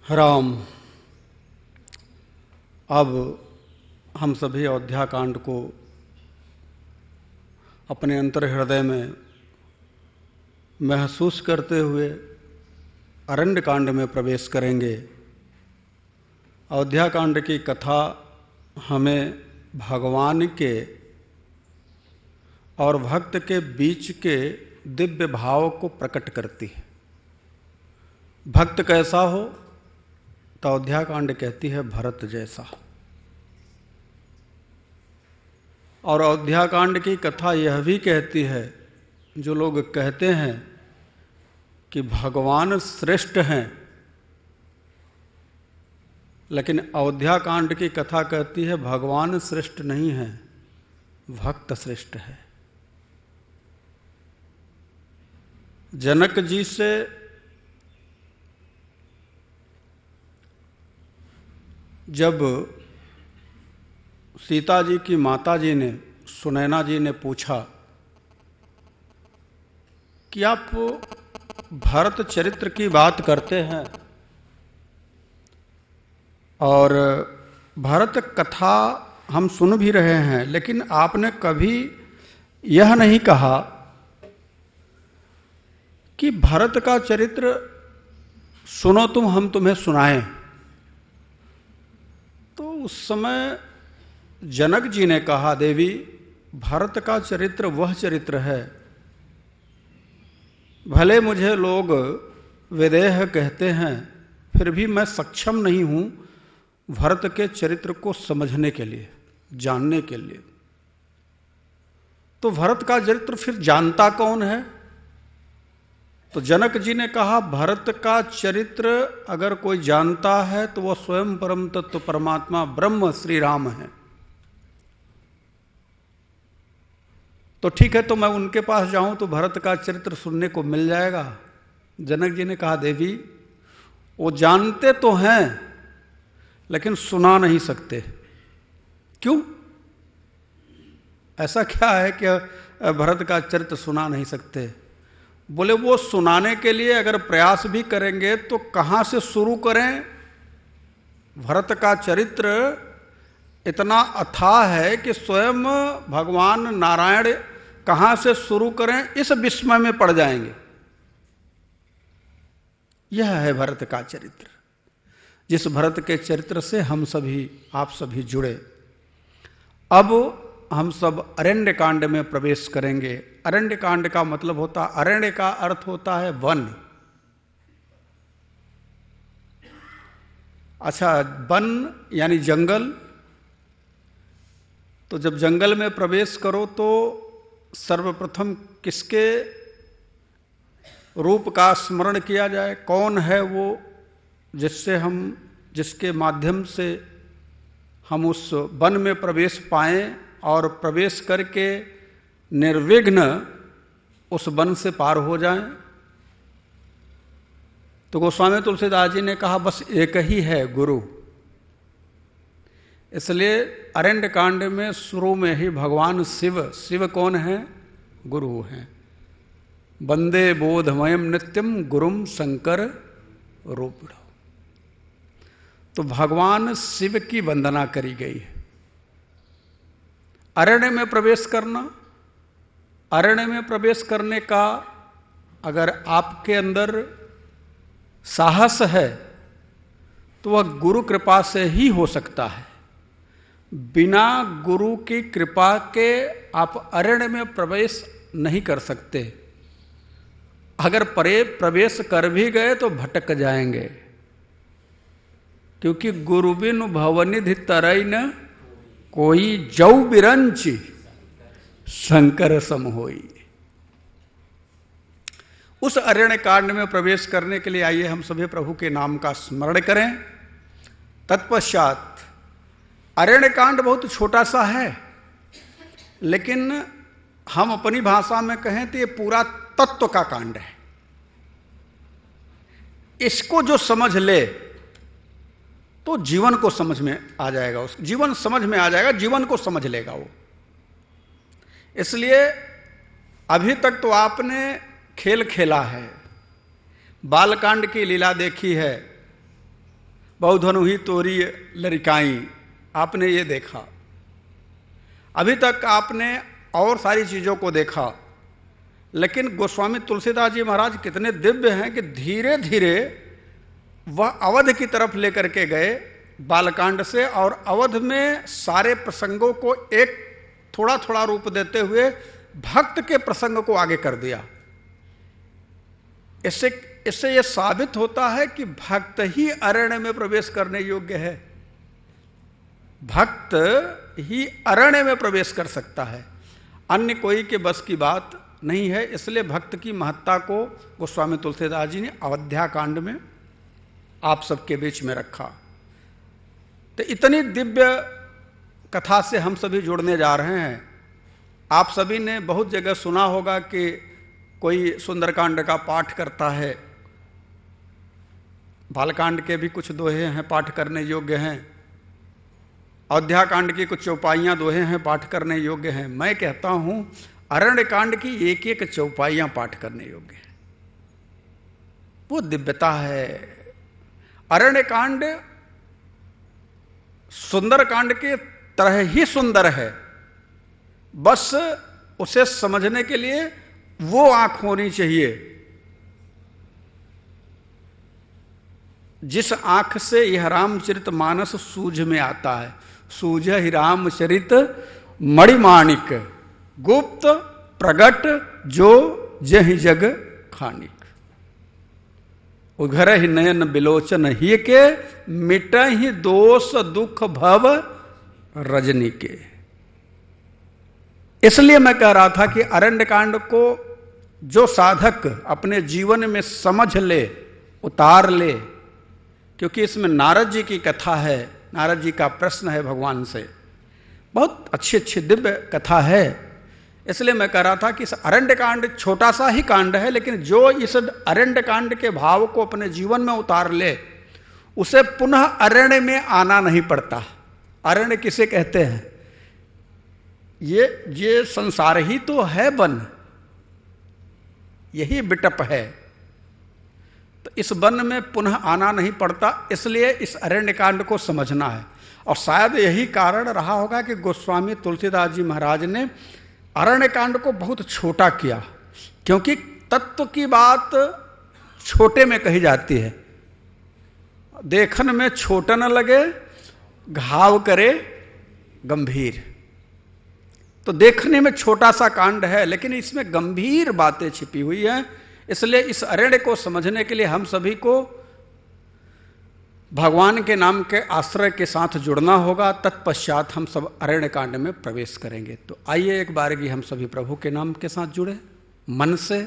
राम। अब हम सभी अयोध्या कांड को अपने अंतर हृदय में महसूस करते हुए अरण्य कांड में प्रवेश करेंगे। अयोध्या कांड की कथा हमें भगवान के और भक्त के बीच के दिव्य भाव को प्रकट करती है। भक्त कैसा हो तो अयोध्या कांड कहती है भरत जैसा। और अयोध्या कांड की कथा यह भी कहती है, जो लोग कहते हैं कि भगवान श्रेष्ठ हैं, लेकिन अयोध्या कांड की कथा कहती है भगवान श्रेष्ठ नहीं है, भक्त श्रेष्ठ है। जनक जी से जब सीता जी की माता जी ने, सुनैना जी ने पूछा कि आप भरत चरित्र की बात करते हैं और भरत कथा हम सुन भी रहे हैं, लेकिन आपने कभी यह नहीं कहा कि भरत का चरित्र सुनो तुम, हम तुम्हें सुनाएं। तो उस समय जनक जी ने कहा, देवी भरत का चरित्र वह चरित्र है, भले मुझे लोग विदेह कहते हैं, फिर भी मैं सक्षम नहीं हूं भरत के चरित्र को समझने के लिए, जानने के लिए। तो भरत का चरित्र फिर जानता कौन है? तो जनक जी ने कहा, भरत का चरित्र अगर कोई जानता है तो वह स्वयं परम तत्व परमात्मा ब्रह्म श्री राम है। तो ठीक है, तो मैं उनके पास जाऊं तो भरत का चरित्र सुनने को मिल जाएगा। जनक जी ने कहा, देवी वो जानते तो हैं लेकिन सुना नहीं सकते। क्यों? ऐसा क्या है कि भरत का चरित्र सुना नहीं सकते? बोले वो सुनाने के लिए अगर प्रयास भी करेंगे तो कहां से शुरू करें? भरत का चरित्र इतना अथाह है कि स्वयं भगवान नारायण कहां से शुरू करें, इस विस्मय में पड़ जाएंगे। यह है भरत का चरित्र, जिस भरत के चरित्र से हम सभी, आप सभी जुड़े। अब हम सब अरण्य कांड में प्रवेश करेंगे। अरण्य कांड का मतलब होता, अरण्य का अर्थ होता है वन। अच्छा, वन यानी जंगल। तो जब जंगल में प्रवेश करो तो सर्वप्रथम किसके रूप का स्मरण किया जाए? कौन है वो जिससे हम, जिसके माध्यम से हम उस वन में प्रवेश पाएं और प्रवेश करके निर्विघ्न उस वन से पार हो जाएं? तो गोस्वामी तुलसीदास जी ने कहा, बस एक ही है, गुरु। इसलिए अरण्य कांड में शुरू में ही भगवान शिव, शिव कौन है? गुरु हैं। वंदे बोधमयम नित्यम गुरुम शंकर रूपिणो। तो भगवान शिव की वंदना करी गई है। अरण्य में प्रवेश करना, अरण्य में प्रवेश करने का अगर आपके अंदर साहस है तो वह गुरु कृपा से ही हो सकता है। बिना गुरु की कृपा के आप अरण्य में प्रवेश नहीं कर सकते। अगर प्रवेश कर भी गए तो भटक जाएंगे, क्योंकि गुरु बिनु भवनिधि तरई न कोई, जौ बिरंच शंकर सम होई। उस अरण्य कांड में प्रवेश करने के लिए आइए हम सभी प्रभु के नाम का स्मरण करें। तत्पश्चात अरण्य कांड बहुत छोटा सा है, लेकिन हम अपनी भाषा में कहें तो ये पूरा तत्व का कांड है। इसको जो समझ ले तो जीवन को समझ में आ जाएगा, उस जीवन समझ में आ जाएगा, जीवन को समझ लेगा वो। इसलिए अभी तक तो आपने खेल खेला है, बालकांड की लीला देखी है, बहुधनु ही तोरी लरिकाई, आपने ये देखा। अभी तक आपने और सारी चीजों को देखा, लेकिन गोस्वामी तुलसीदास जी महाराज कितने दिव्य हैं कि धीरे धीरे वह अवध की तरफ लेकर के गए बालकांड से, और अवध में सारे प्रसंगों को एक थोड़ा थोड़ा रूप देते हुए भक्त के प्रसंग को आगे कर दिया। इससे यह साबित होता है कि भक्त ही अरण्य में प्रवेश करने योग्य है। भक्त ही अरण्य में प्रवेश कर सकता है, अन्य कोई के बस की बात नहीं है। इसलिए भक्त की महत्ता को गोस्वामी तुलसीदास जी ने अयोध्या कांड में आप सबके बीच में रखा। तो इतनी दिव्य कथा से हम सभी जुड़ने जा रहे हैं। आप सभी ने बहुत जगह सुना होगा कि कोई सुंदरकांड का पाठ करता है, बालकांड के भी कुछ दोहे हैं पाठ करने योग्य हैं, अयोध्या कांड की कुछ चौपाइयां दोहे हैं पाठ करने योग्य हैं। मैं कहता हूं अरण्य कांड की एक एक चौपाइयां पाठ करने योग्य है। वो दिव्यता है। अरण्य कांड सुंदर कांड के तरह ही सुंदर है, बस उसे समझने के लिए वो आंख होनी चाहिए जिस आंख से यह रामचरित मानस सूझ में आता है। सूझ ही रामचरित मणिमाणिक, गुप्त प्रगट जो जहि जग खानिक। उघर ही नयन बिलोचन ही के, मिट ही दोष दुख भव रजनी के। इसलिए मैं कह रहा था कि अरण्य कांड को जो साधक अपने जीवन में समझ ले, उतार ले, क्योंकि इसमें नारद जी की कथा है, नारद जी का प्रश्न है भगवान से, बहुत अच्छी अच्छी दिव्य कथा है। इसलिए मैं कह रहा था कि इस अरण्य कांड छोटा सा ही कांड है, लेकिन जो इस अरण्य कांड के भाव को अपने जीवन में उतार ले, उसे पुनः अरण्य में आना नहीं पड़ता। अरण्य किसे कहते हैं? ये संसार ही तो है वन, यही बिटप है। तो इस वन में पुनः आना नहीं पड़ता, इसलिए इस अरण्य कांड को समझना है। और शायद यही कारण रहा होगा कि गोस्वामी तुलसीदास जी महाराज ने अरण्य कांड को बहुत छोटा किया, क्योंकि तत्व की बात छोटे में कही जाती है। देखन में छोटा न लगे, घाव करे गंभीर। तो देखने में छोटा सा कांड है, लेकिन इसमें गंभीर बातें छिपी हुई हैं। इसलिए इस अरण्य को समझने के लिए हम सभी को भगवान के नाम के आश्रय के साथ जुड़ना होगा। तत्पश्चात हम सब अरण्य कांड में प्रवेश करेंगे। तो आइए एक बारगी हम सभी प्रभु के नाम के साथ जुड़े मन से।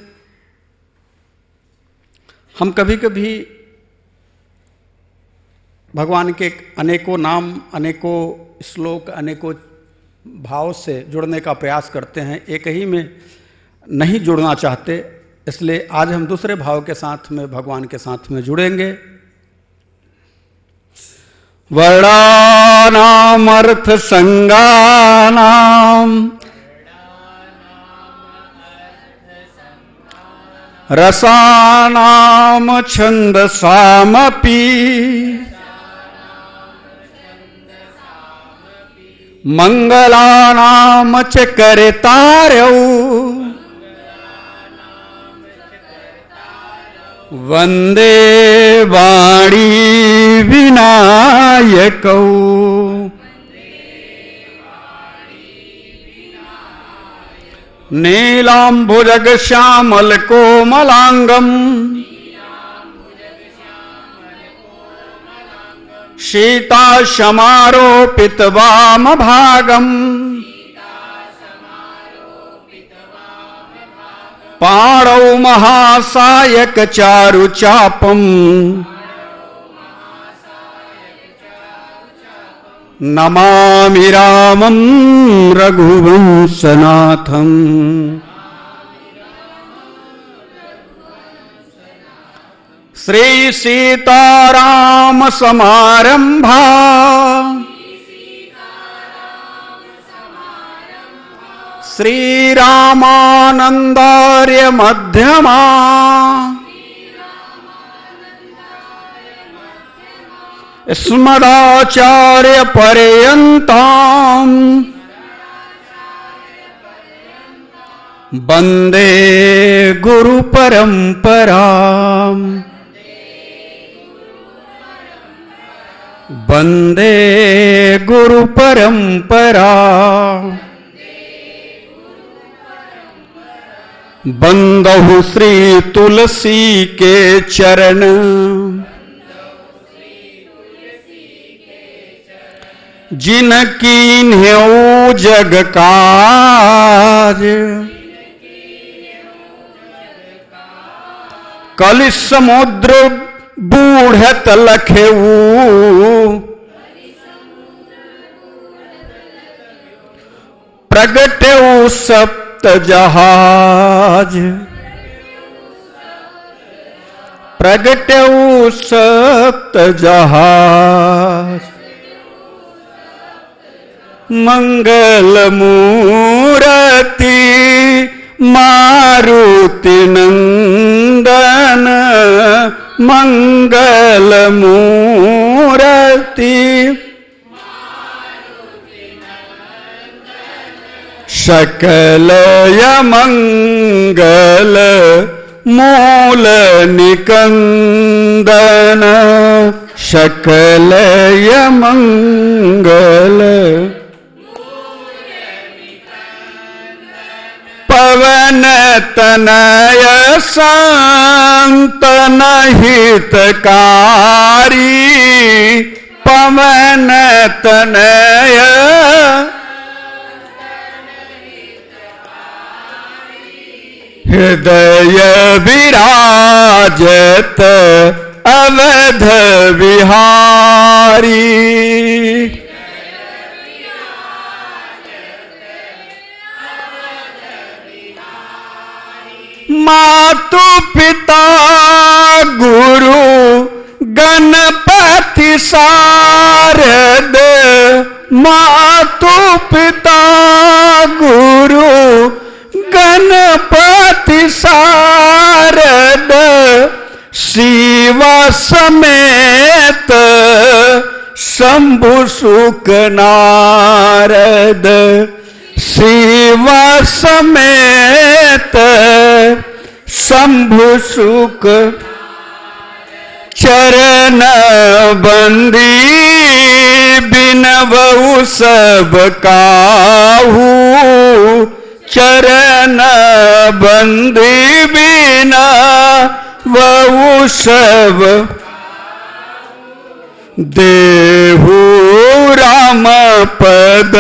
हम कभी कभी भगवान के अनेकों नाम, अनेकों श्लोक, अनेकों भाव से जुड़ने का प्रयास करते हैं, एक ही में नहीं जुड़ना चाहते। इसलिए आज हम दूसरे भाव के साथ में भगवान के साथ में जुड़ेंगे। वर्णानाम अर्थ संगानाम रसानाम छंदसामपि मंगलानाम च कर्तारौ वंदे वाणी विनायकौ। नीलांबुजग श्यामल कोमलांगम सीता समारोपित वाम भागम पाणौ महासायक चारु चापम नमामि रामं रघुवंशनाथम। श्री सीताराम समारंभा श्री रामानंदार्य मध्यमा स्मदाचार्य पर्यन्ताम् वन्दे गुरु परम्पराम् वन्दे गुरु परम्परा बंदहु श्री तुलसी के चरण जिनकीन्ह्यो जग काज कलि समुद्र बूढ़त लखेऊ प्रगटेऊ सप्त जहाज प्रगटेऊ सप्त जहाज मंगल मूर्ति मारुति नंदन मंगल मूर्ति सकल मंगल मूल निकंदन सकल मंगल पवन तनय संतन हितकारी पवन तनय हृदय विराजत अवध विहारी मातु पिता गुरु गणपति शारद मातु पिता गुरु गणपति शारद शिव समेत शंभु सुख नारद शिव समेत शंभु सुख चरण बंदी बिनवऊ सब काहू चरण बंदी बिना वऊ सब देहु राम पद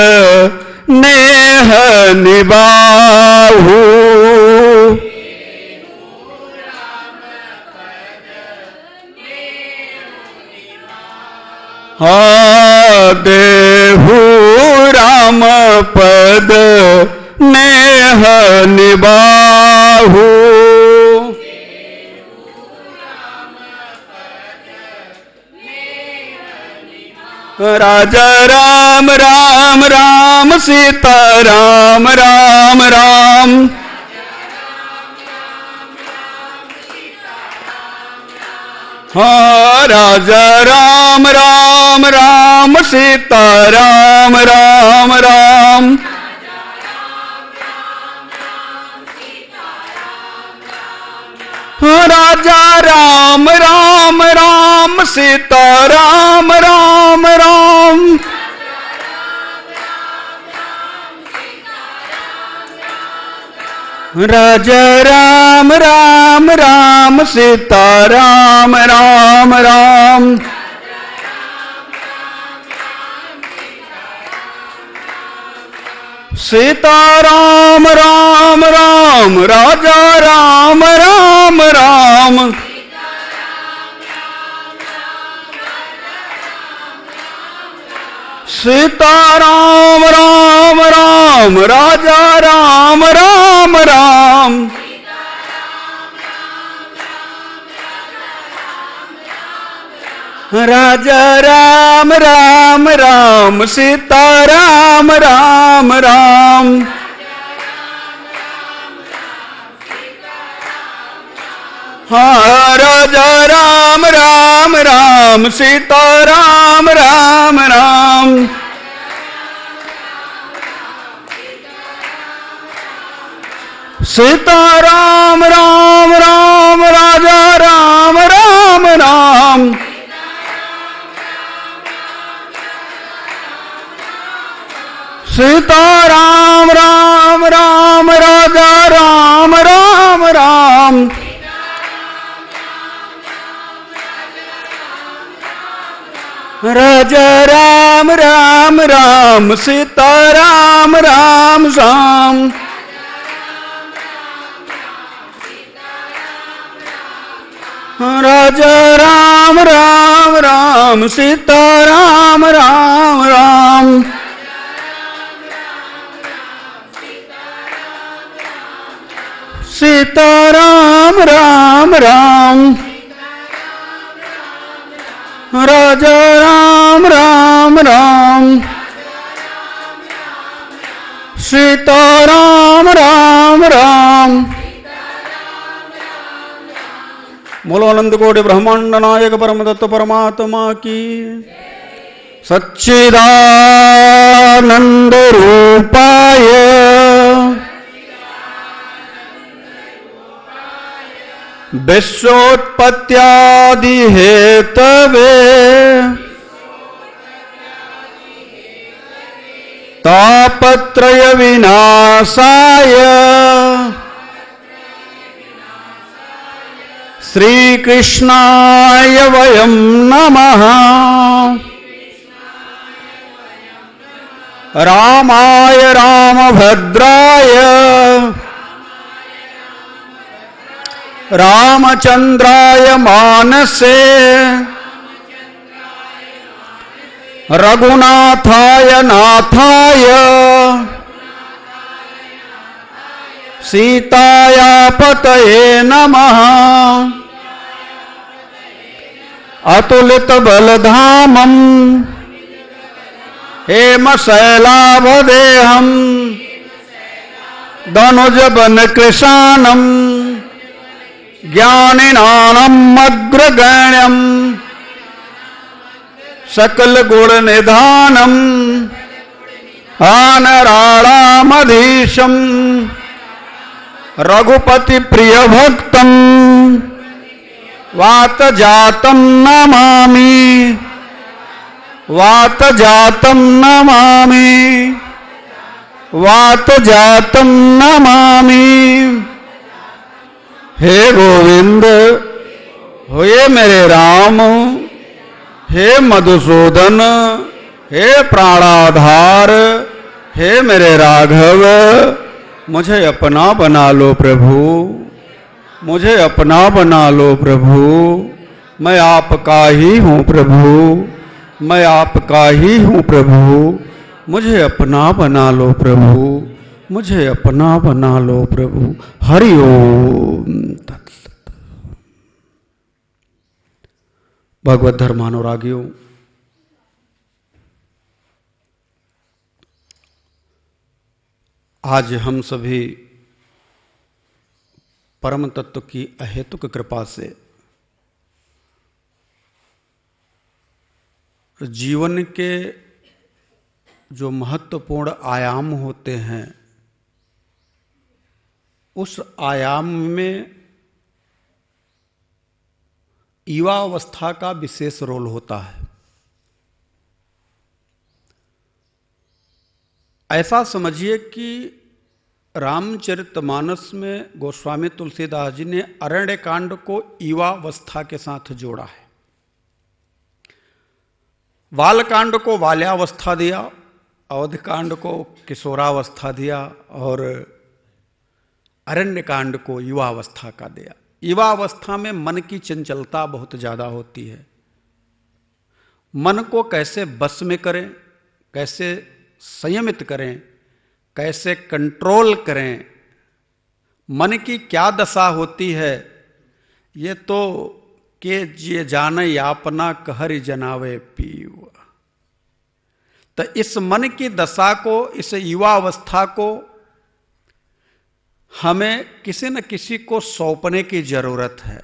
नेह निबाहु देहु राम पद नेह निबाहु राजा राम राम राम सीता राम राम राम हाँ राजा राम राम राम सीता राम राम राम राजा राम राम राम सीता राम राम राम राजा राम राम राम सीता राम राम राम सीता राम राम राम राजा राम राम राम सीता राम राम राम राजा राम राम राम राजा राम राम राम सीता राम राम राम हाँ राजा राम राम राम सीता राम राम राम सीता राम राम राम राजा राम राम राम सीता राम राम राम राजा राम राम राम राजा राम राम राम सीता राम राम राम राजा राम राम राम सीता राम राम राम सीता राम राम राम राजा राम राम राम सीता राम राम राम बोलो अनंत कोटि ब्रह्मांड नायक परम तत्व परमात्मा की सच्चिदानंद रूपाय विश्वोत्पत्त्यादि हेतवे तापत्रय विनाशाय श्री कृष्णाय वयं नमः रामाय रामभद्राय रामचंद्राय मानसे रघुनाथाय नाथाय सीताया पतये नमः अतुलित बलधामं हेमशैलाभदेहं धनुजबन कृशानं ज्ञानिनानम् अग्रगण्यं सकल गुण निधानम् आनराणामधीशं रघुपति प्रिय भक्तम् वात जातं नमामि वात जातं नमामि वात जातं नमामि। हे गोविंद हे मेरे राम हे मधुसूदन हे प्राणाधार हे मेरे राघव मुझे अपना बना लो प्रभु मुझे अपना बना लो प्रभु मैं आपका ही हूँ प्रभु मैं आपका ही हूँ प्रभु मुझे अपना बना लो प्रभु मुझे अपना बना लो प्रभु। हरि ओम तत्सत। भगवत धर्मानुरागियों, आज हम सभी परम तत्व की अहेतुक कृपा से जीवन के जो महत्वपूर्ण आयाम होते हैं उस आयाम में युवावस्था का विशेष रोल होता है। ऐसा समझिए कि रामचरितमानस में गोस्वामी तुलसीदास जी ने अरण्य कांड को युवावस्था के साथ जोड़ा है, बालकांड को बाल्यावस्था दिया, अवध कांड को किशोरावस्था दिया और अरण्य कांड को युवावस्था का दिया। युवावस्था में मन की चंचलता बहुत ज्यादा होती है। मन को कैसे बस में करें, कैसे संयमित करें, कैसे कंट्रोल करें, मन की क्या दशा होती है ये तो के ये जाने यापना कहरि जनावे पीव। तो इस मन की दशा को, इस युवावस्था को हमें किसी न किसी को सौंपने की जरूरत है।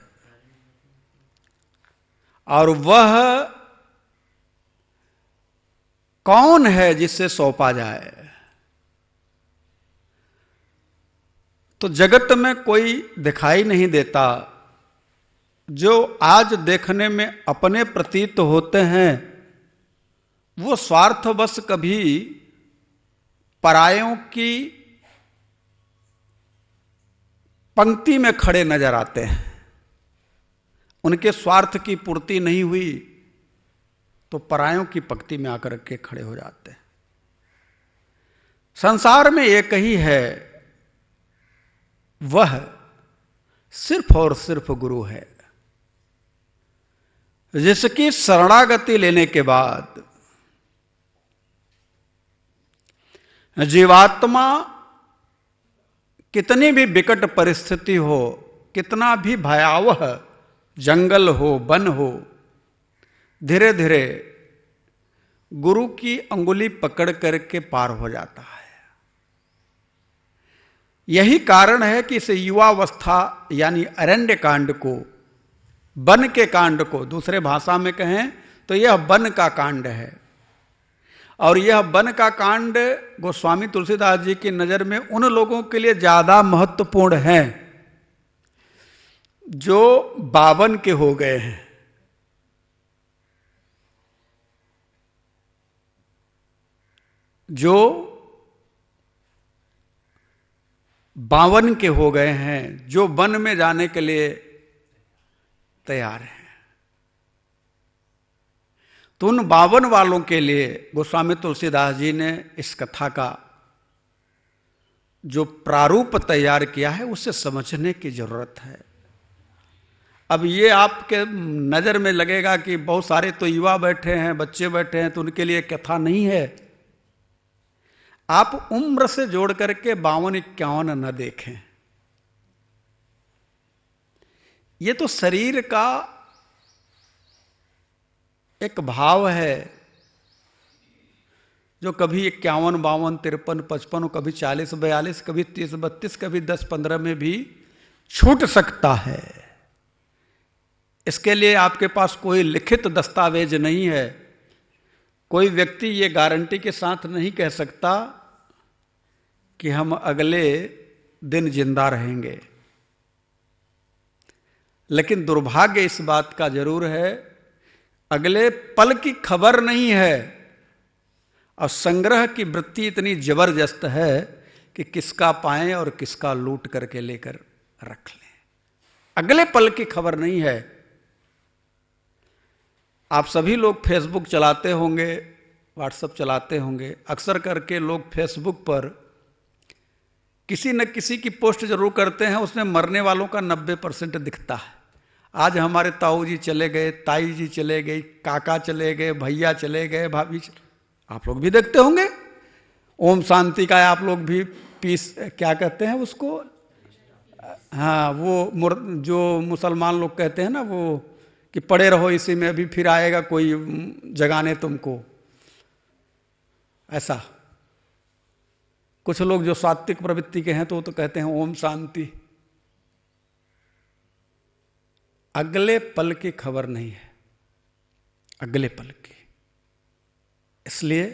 और वह कौन है जिससे सौंपा जाए? तो जगत में कोई दिखाई नहीं देता। जो आज देखने में अपने प्रतीत होते हैं वो स्वार्थवश कभी परायों की पंक्ति में खड़े नजर आते हैं। उनके स्वार्थ की पूर्ति नहीं हुई तो परायों की पंक्ति में आकर के खड़े हो जाते हैं। संसार में एक ही है, वह सिर्फ और सिर्फ गुरु है, जिसकी शरणागति लेने के बाद जीवात्मा कितनी भी विकट परिस्थिति हो, कितना भी भयावह जंगल हो, वन हो, धीरे धीरे गुरु की अंगुली पकड़ करके पार हो जाता है। यही कारण है कि इस युवावस्था यानी अरण्य कांड को, वन के कांड को, दूसरे भाषा में कहें तो यह वन का कांड है। और यह वन का कांड गोस्वामी तुलसीदास जी की नजर में उन लोगों के लिए ज्यादा महत्वपूर्ण है जो 52 के हो गए हैं। जो 52 के हो गए हैं, जो वन में जाने के लिए तैयार हैं। तो उन 52 वालों के लिए गोस्वामी तुलसीदास जी ने इस कथा का जो प्रारूप तैयार किया है उसे समझने की जरूरत है। अब ये आपके नजर में लगेगा कि बहुत सारे तो युवा बैठे हैं, बच्चे बैठे हैं, तो उनके लिए कथा नहीं है। आप उम्र से जोड़ करके 52-51 न देखें। ये तो शरीर का एक भाव है जो कभी 51, 52, 53, 55, कभी 40, 42, कभी 30, 32, कभी 10, 15 में भी छूट सकता है। इसके लिए आपके पास कोई लिखित दस्तावेज नहीं है। कोई व्यक्ति ये गारंटी के साथ नहीं कह सकता कि हम अगले दिन जिंदा रहेंगे। लेकिन दुर्भाग्य इस बात का जरूर है, अगले पल की खबर नहीं है और संग्रह की वृत्ति इतनी जबरदस्त है कि किसका पाएं और किसका लूट करके लेकर रख लें। अगले पल की खबर नहीं है। आप सभी लोग फेसबुक चलाते होंगे, व्हाट्सएप चलाते होंगे। अक्सर करके लोग फेसबुक पर किसी न किसी की पोस्ट जरूर करते हैं, उसमें मरने वालों का 90% दिखता है। आज हमारे ताऊ जी चले गए, ताई जी चले गई, काका चले गए, भैया चले गए, भाभी आप लोग भी देखते होंगे। ओम शांति का आप लोग भी पीस क्या कहते हैं उसको, हाँ वो जो मुसलमान लोग कहते हैं ना, वो कि पड़े रहो इसी में, अभी फिर आएगा कोई जगाने तुमको, ऐसा। कुछ लोग जो सात्विक प्रवृत्ति के हैं तो वो तो कहते हैं ओम शांति। अगले पल की खबर नहीं है, अगले पल की। इसलिए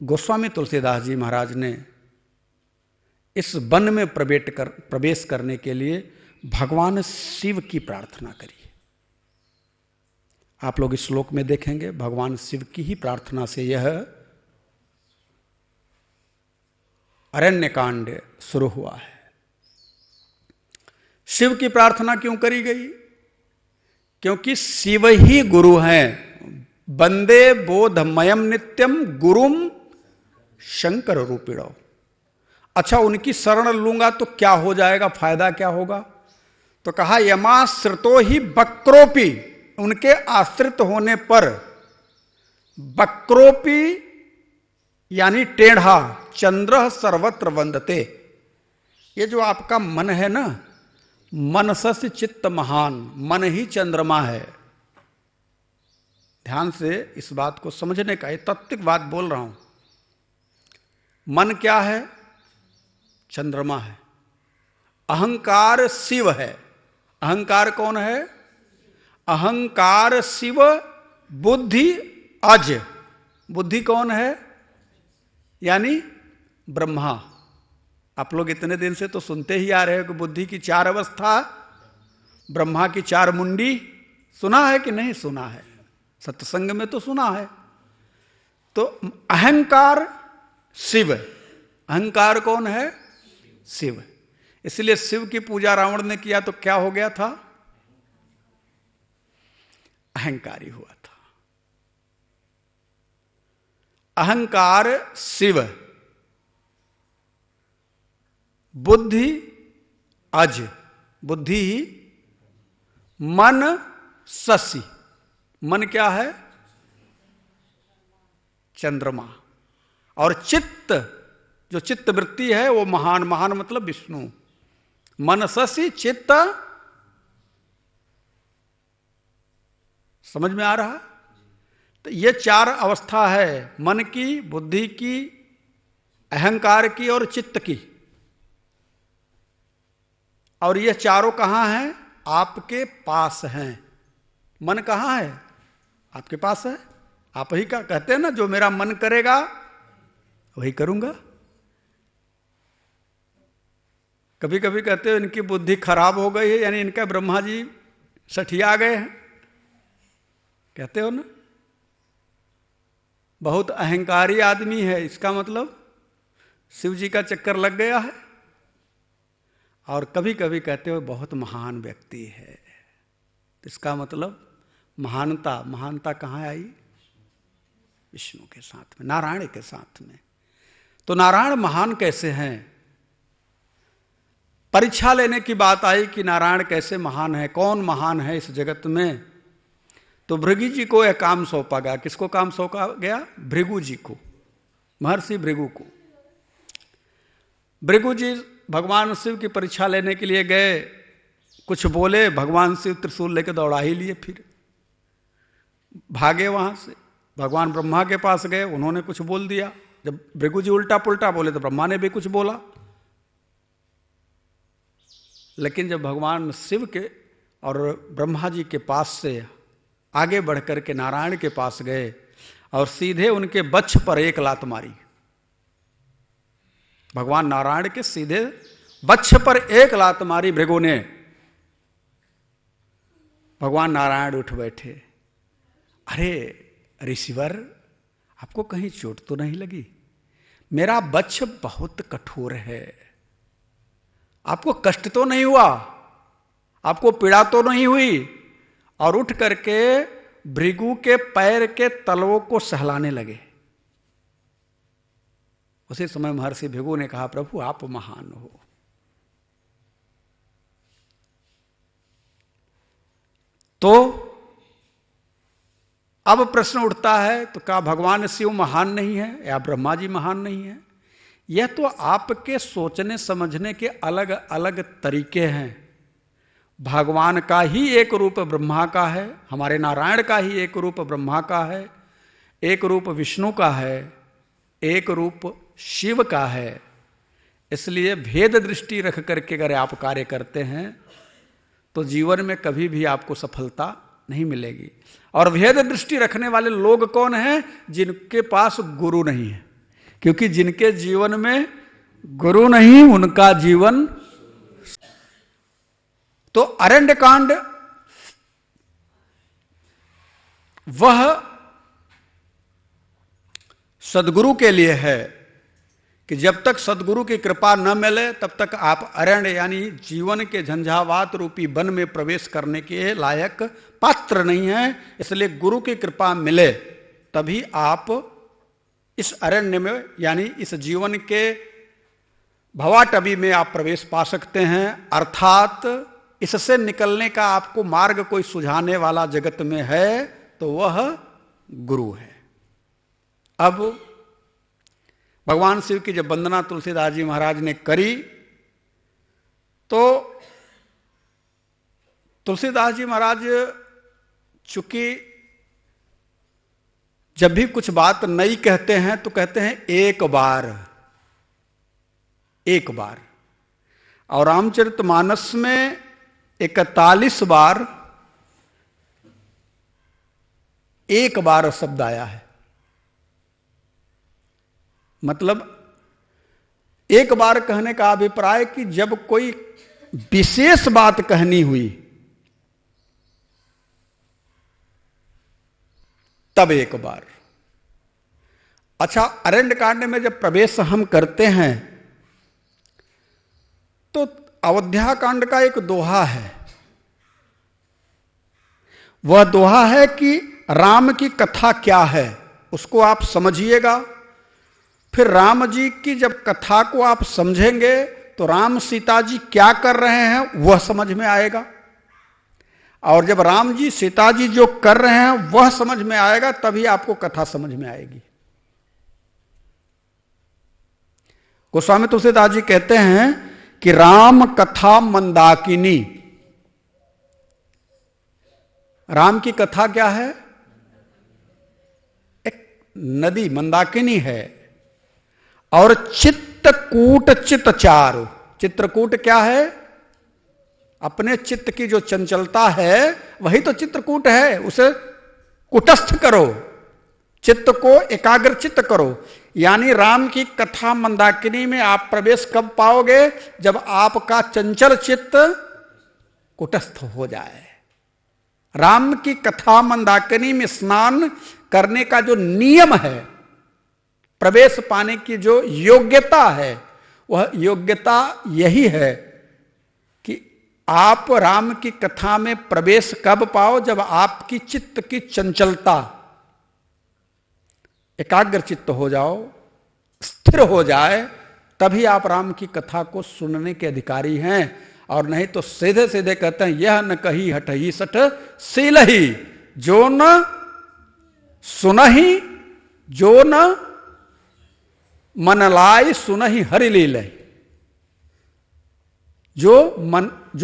गोस्वामी तुलसीदास जी महाराज ने इस वन में प्रवेश करने के लिए भगवान शिव की प्रार्थना करी। आप लोग इस श्लोक में देखेंगे भगवान शिव की ही प्रार्थना से यह अरण्य कांड शुरू हुआ है। शिव की प्रार्थना क्यों करी गई? क्योंकि शिव ही गुरु हैं। वंदे बोधमयम नित्यम गुरुम शंकर रूपिणो। अच्छा, उनकी शरण लूंगा तो क्या हो जाएगा, फायदा क्या होगा? तो कहा यमाश्रितो ही वक्रोपी, उनके आश्रित होने पर वक्रोपी यानी टेढ़ा, चंद्र सर्वत्र वंदते। ये जो आपका मन है ना, मनसस्य चित्त महान, मन ही चंद्रमा है। ध्यान से इस बात को समझने का, ये तात्विक बात बोल रहा हूं। मन क्या है? चंद्रमा है। अहंकार शिव है। अहंकार कौन है? अहंकार शिव बुद्धि अज। बुद्धि कौन है? यानी ब्रह्मा। आप लोग इतने दिन से तो सुनते ही आ रहे हो कि बुद्धि की 4 अवस्था, ब्रह्मा की 4 मुंडी। सुना है कि नहीं सुना है? सत्संग में तो सुना है। तो अहंकार शिव। अहंकार कौन है? शिव। इसलिए शिव की पूजा रावण ने किया तो क्या हो गया था? अहंकारी हुआ था। अहंकार शिव, बुद्धि अज। बुद्धि ही मन शशि। मन क्या है? चंद्रमा। और चित्त, जो चित्त वृत्ति है वो महान। महान मतलब विष्णु। मन शशि चित्त। समझ में आ रहा? तो ये 4 अवस्था है, मन की, बुद्धि की, अहंकार की और चित्त की। और ये चारों कहां हैं? आपके पास हैं। मन कहां है? आपके पास है। आप ही का कहते हैं ना, जो मेरा मन करेगा वही करूंगा। कभी कभी कहते हो इनकी बुद्धि खराब हो गई है, यानी इनका ब्रह्मा जी सठिया गए हैं, कहते हो ना। बहुत अहंकारी आदमी है, इसका मतलब शिव जी का चक्कर लग गया है। और कभी कभी कहते हो बहुत महान व्यक्ति है, इसका मतलब महानता। महानता कहाँ आई? विष्णु के साथ में, नारायण के साथ में। तो नारायण महान कैसे हैं? परीक्षा लेने की बात आई कि नारायण कैसे महान है, कौन महान है इस जगत में। तो भृगु जी को यह काम सौंपा गया। किसको काम सौंपा गया? भृगु जी को, महर्षि भृगु को। भृगु जी भगवान शिव की परीक्षा लेने के लिए गए, कुछ बोले, भगवान शिव त्रिशूल लेकर दौड़ा ही लिए, फिर भागे वहां से। भगवान ब्रह्मा के पास गए, उन्होंने कुछ बोल दिया। जब भृगु जी उल्टा पुल्टा बोले तो ब्रह्मा ने भी कुछ बोला। लेकिन जब भगवान शिव के और ब्रह्मा जी के पास से आगे बढ़कर के नारायण के पास गए और सीधे उनके वक्ष पर एक लात मारी। भगवान नारायण के सीधे वक्ष पर एक लात मारी भृगु ने। भगवान नारायण उठ बैठे। अरे ऋषिवर, आपको कहीं चोट तो नहीं लगी? मेरा वक्ष बहुत कठोर है, आपको कष्ट तो नहीं हुआ, आपको पीड़ा तो नहीं हुई? और उठ करके भृगु के पैर के तलवों को सहलाने लगे। उसी समय महर्षि भृगु ने कहा, प्रभु आप महान हो। तो अब प्रश्न उठता है, तो क्या भगवान शिव महान नहीं है या ब्रह्मा जी महान नहीं है? यह तो आपके सोचने समझने के अलग अलग तरीके हैं। भगवान का ही एक रूप ब्रह्मा का है, हमारे नारायण का ही एक रूप ब्रह्मा का है, एक रूप विष्णु का है, एक रूप शिव का है। इसलिए भेद दृष्टि रख करके अगर आप कार्य करते हैं तो जीवन में कभी भी आपको सफलता नहीं मिलेगी। और भेद दृष्टि रखने वाले लोग कौन हैं? जिनके पास गुरु नहीं है। क्योंकि जिनके जीवन में गुरु नहीं, उनका जीवन। तो अरण्य कांड वह सदगुरु के लिए है कि जब तक सदगुरु की कृपा न मिले तब तक आप अरण्य यानी जीवन के झंझावात रूपी वन में प्रवेश करने के लायक पात्र नहीं है। इसलिए गुरु की कृपा मिले तभी आप इस अरण्य में यानी इस जीवन के भवाटवी में आप प्रवेश पा सकते हैं। अर्थात इससे निकलने का आपको मार्ग कोई सुझाने वाला जगत में है तो वह गुरु है। अब भगवान शिव की जब वंदना तुलसीदास जी महाराज ने करी तो तुलसीदास जी महाराज चूंकि जब भी कुछ बात नई कहते हैं तो कहते हैं एक बार, एक बार। और रामचरितमानस में 41 बार एक बार शब्द आया है। मतलब एक बार कहने का अभिप्राय कि जब कोई विशेष बात कहनी हुई तब एक बार। अच्छा, अरण्य कांड में जब प्रवेश हम करते हैं तो अयोध्या कांड का एक दोहा है। वह दोहा है कि राम की कथा क्या है उसको आप समझिएगा, फिर राम जी की जब कथा को आप समझेंगे तो राम सीता जी क्या कर रहे हैं वह समझ में आएगा, और जब राम जी सीता जी जो कर रहे हैं वह समझ में आएगा तभी आपको कथा समझ में आएगी। गोस्वामी तुलसीदास जी कहते हैं कि राम कथा मंदाकिनी। राम की कथा क्या है? एक नदी मंदाकिनी है। और चित्तकूट चित्तचारु। चित्रकूट क्या है? अपने चित्त की जो चंचलता है वही तो चित्रकूट है, उसे कुटस्थ करो, चित्त को एकाग्रचित्त करो। यानी राम की कथा मंदाकिनी में आप प्रवेश कब पाओगे? जब आपका चंचल चित्त कुटस्थ हो जाए। राम की कथा मंदाकिनी में स्नान करने का जो नियम है, प्रवेश पाने की जो योग्यता है, वह योग्यता यही है कि आप राम की कथा में प्रवेश कब पाओ? जब आपकी चित्त की चंचलता एकाग्र चित्त हो जाओ, स्थिर हो जाए, तभी आप राम की कथा को सुनने के अधिकारी हैं। और नहीं तो सीधे सीधे कहते हैं यह न कही हठही सठ सीलही, जो न सुनही जो न मन लाई सुनही हरि लीलही। जो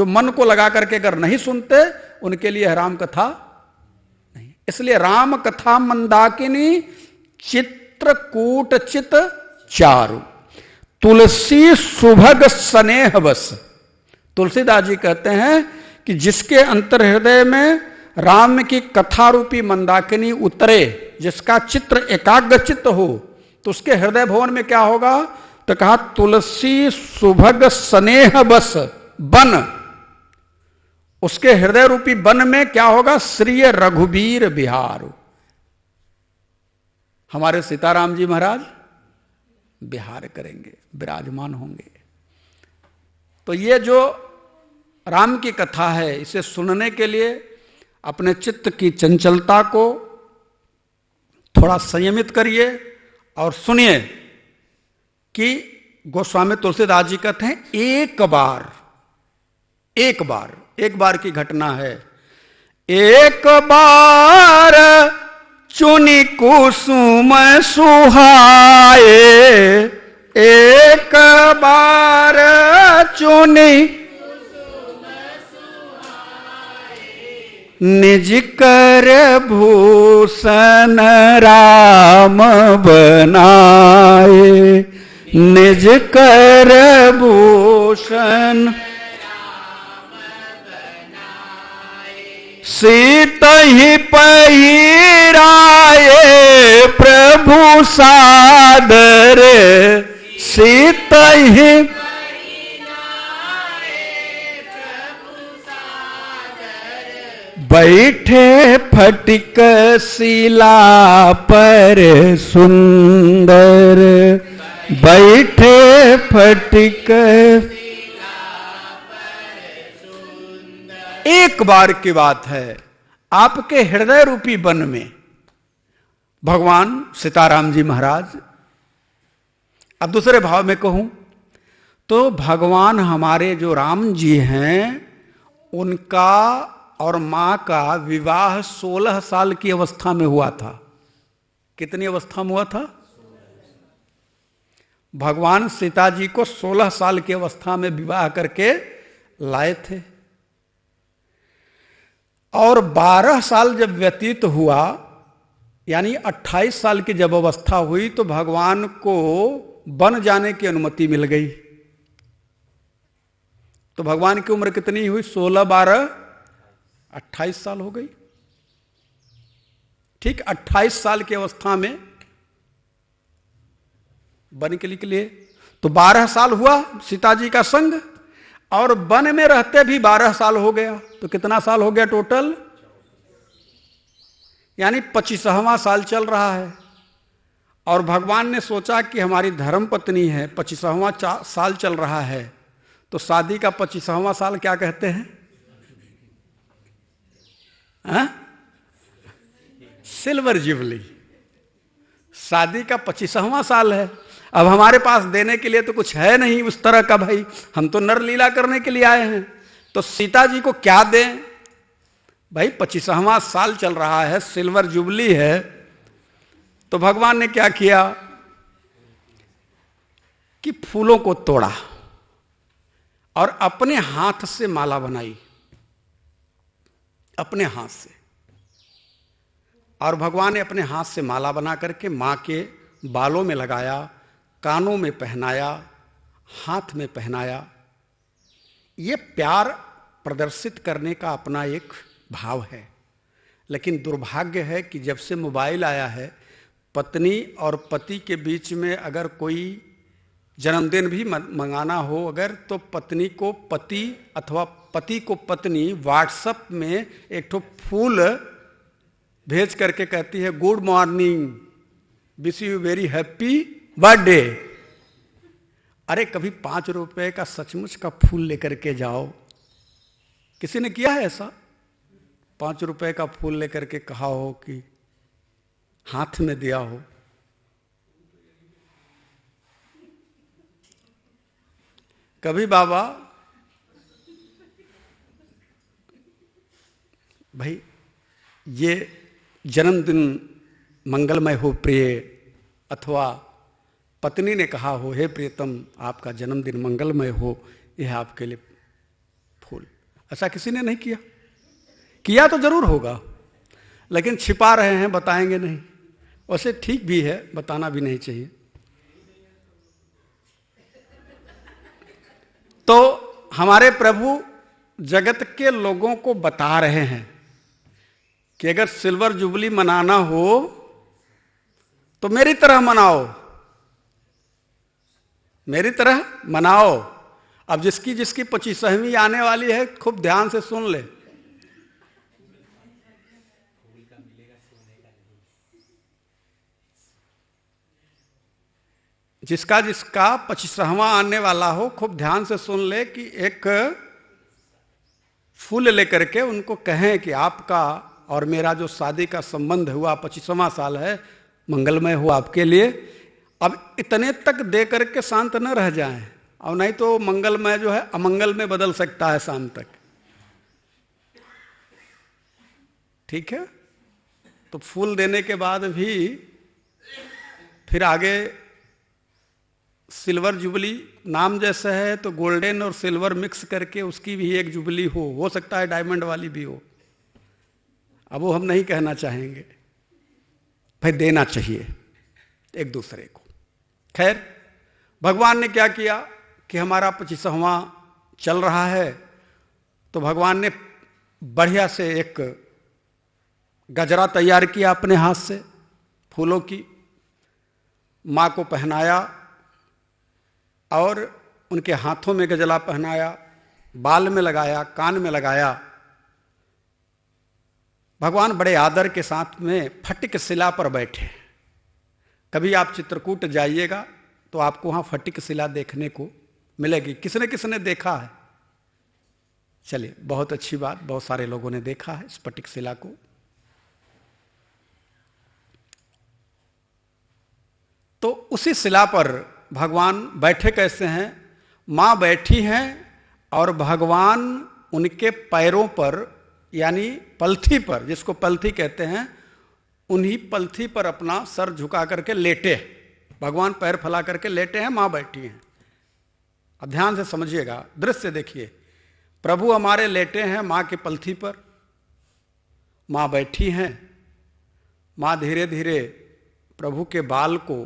मन को लगा करके अगर नहीं सुनते उनके लिए राम कथा नहीं। इसलिए राम कथा मंदाकिनी चित्रकूट चित चारु तुलसी सुभग स्नेह बस। तुलसीदास जी कहते हैं कि जिसके अंतर हृदय में राम की कथा रूपी मंदाकिनी उतरे, जिसका चित्र एकाग्र चित्त हो, तो उसके हृदय भवन में क्या होगा? तो कहा तुलसी सुभग स्नेह बस बन। उसके हृदय रूपी वन में क्या होगा? श्री रघुबीर बिहार। हमारे सीताराम जी महाराज बिहार करेंगे, विराजमान होंगे। तो ये जो राम की कथा है, इसे सुनने के लिए अपने चित्त की चंचलता को थोड़ा संयमित करिए और सुनिए कि गोस्वामी तुलसीदास जी कहते हैं एक बार की घटना है। एक बार चुनी कुसुम सुहाए, एक बार चुनी निज कर भूषण राम बनाए, निज कर भूषण सीत ही पहिराए प्रभु सादर, सीत ही बैठे फटिक शिला पर सुंदर, बैठे फटिक। एक बार की बात है, आपके हृदय रूपी वन में भगवान सीताराम जी महाराज। अब दूसरे भाव में कहूं तो भगवान हमारे जो राम जी हैं, उनका और मां का विवाह 16 साल की अवस्था में हुआ था। कितनी अवस्था में हुआ था? भगवान सीता जी को 16 साल की अवस्था में विवाह करके लाए थे, और 12 साल जब व्यतीत हुआ, यानी 28 साल की जब अवस्था हुई, तो भगवान को वन जाने की अनुमति मिल गई। तो भगवान की उम्र कितनी हुई? 16 12 28 साल हो गई। ठीक 28 साल की अवस्था में वन के लिए, तो 12 साल हुआ सीता जी का संग, और वन में रहते भी 12 साल हो गया, तो कितना साल हो गया टोटल, यानी 25वां साल चल रहा है। और भगवान ने सोचा कि हमारी धर्म पत्नी है, 25वां साल चल रहा है, तो शादी का 25वां साल क्या कहते हैं? Silver jubilee. शादी का 25वां साल है। अब हमारे पास देने के लिए तो कुछ है नहीं उस तरह का, भाई हम तो नर लीला करने के लिए आए हैं, तो सीता जी को क्या दें भाई? 25वां साल चल रहा है, सिल्वर जुबली है। तो भगवान ने क्या किया कि फूलों को तोड़ा और अपने हाथ से माला बनाई, अपने हाथ से। और भगवान ने अपने हाथ से माला बना करके मां के बालों में लगाया, कानों में पहनाया, हाथ में पहनाया। ये प्यार प्रदर्शित करने का अपना एक भाव है। लेकिन दुर्भाग्य है कि जब से मोबाइल आया है, पत्नी और पति के बीच में अगर कोई जन्मदिन भी मंगाना हो अगर, तो पत्नी को पति अथवा पति को पत्नी व्हाट्सएप में एक ठो फूल भेज करके कहती है, good morning, wish you very happy birthday. अरे कभी 5 रुपए का सचमुच का फूल लेकर के जाओ। किसी ने किया है ऐसा? 5 रुपए का फूल लेकर के कहा हो कि हाथ में दिया हो? कभी बाबा भाई ये जन्मदिन मंगलमय हो प्रिय, अथवा पत्नी ने कहा हो, हे प्रियतम आपका जन्मदिन मंगलमय हो, यह आपके लिए फूल। ऐसा किसी ने नहीं किया? किया तो जरूर होगा, लेकिन छिपा रहे हैं, बताएंगे नहीं। वैसे ठीक भी है, बताना भी नहीं चाहिए। तो हमारे प्रभु जगत के लोगों को बता रहे हैं कि अगर सिल्वर जुबली मनाना हो तो मेरी तरह मनाओ, मेरी तरह मनाओ। अब जिसकी जिसकी 25वीं आने वाली है, खूब ध्यान से सुन ले। जिसका जिसका 25वां आने वाला हो, खूब ध्यान से सुन ले कि एक फूल लेकर के उनको कहें कि आपका और मेरा जो शादी का संबंध हुआ 25वां साल है, मंगलमय हो आपके लिए। अब इतने तक दे करके शांत न रह जाएं, और नहीं तो मंगलमय जो है अमंगल में बदल सकता है शाम तक। ठीक है? तो फूल देने के बाद भी फिर आगे सिल्वर जुबली नाम जैसा है, तो गोल्डन और सिल्वर मिक्स करके उसकी भी एक जुबली हो सकता है डायमंड वाली भी हो। अब वो हम नहीं कहना चाहेंगे, भाई देना चाहिए एक दूसरे को। खैर, भगवान ने क्या किया कि हमारा 25वां चल रहा है, तो भगवान ने बढ़िया से एक गजरा तैयार किया अपने हाथ से फूलों की, मां को पहनाया और उनके हाथों में गजला पहनाया, बाल में लगाया, कान में लगाया। भगवान बड़े आदर के साथ में फटिक शिला पर बैठे। कभी आप चित्रकूट जाइएगा तो आपको वहां फटिक शिला देखने को मिलेगी। किसने किसने देखा है? चलिए, बहुत अच्छी बात, बहुत सारे लोगों ने देखा है इस फटिक शिला को। तो उसी शिला पर भगवान बैठे कैसे हैं? मां बैठी हैं और भगवान उनके पैरों पर, यानी पलथी पर, जिसको पलथी कहते हैं, उन्हीं पलथी पर अपना सर झुका करके लेटे। भगवान पैर फैला करके लेटे हैं, मां बैठी हैं। अब ध्यान से समझिएगा, दृश्य देखिए। प्रभु हमारे लेटे हैं मां के पलथी पर, मां बैठी हैं। मां धीरे धीरे प्रभु के बाल को,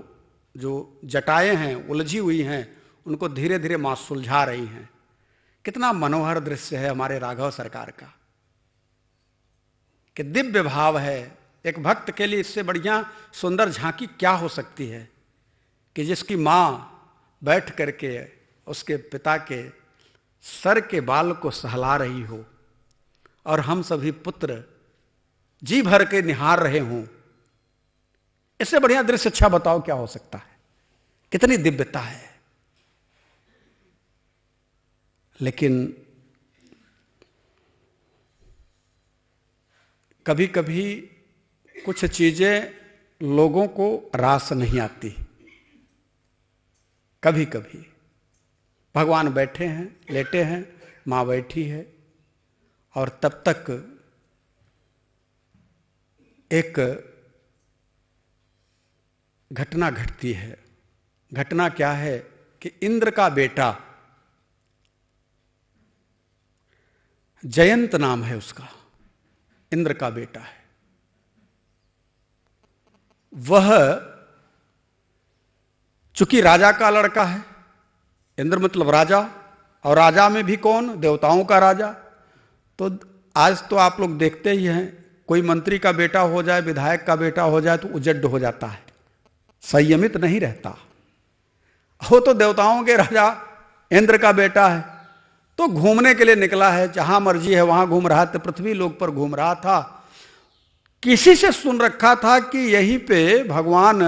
जो जटाएं हैं उलझी हुई हैं, उनको धीरे धीरे मां सुलझा रही हैं। कितना मनोहर दृश्य है हमारे राघव सरकार का, कि दिव्य भाव है। एक भक्त के लिए इससे बढ़िया सुंदर झांकी क्या हो सकती है कि जिसकी मां बैठ करके उसके पिता के सर के बाल को सहला रही हो और हम सभी पुत्र जी भर के निहार रहे हों। इससे बढ़िया दृश्य अच्छा बताओ क्या हो सकता है? कितनी दिव्यता है। लेकिन कभी कभी कुछ चीजें लोगों को रास नहीं आती। कभी कभी भगवान बैठे हैं, लेटे हैं, मां बैठी है और तब तक एक घटना घटती है। घटना क्या है कि इंद्र का बेटा, जयंत नाम है उसका, इंद्र का बेटा है, वह चूंकि राजा का लड़का है, इंद्र मतलब राजा, और राजा में भी कौन? देवताओं का राजा। तो आज तो आप लोग देखते ही हैं, कोई मंत्री का बेटा हो जाए, विधायक का बेटा हो जाए तो उजड्ड हो जाता है, संयमित नहीं रहता। वो तो देवताओं के राजा इंद्र का बेटा है, तो घूमने के लिए निकला है, जहां मर्जी है वहां घूम रहा था, पृथ्वी लोक पर घूम रहा था। किसी से सुन रखा था कि यहीं पे भगवान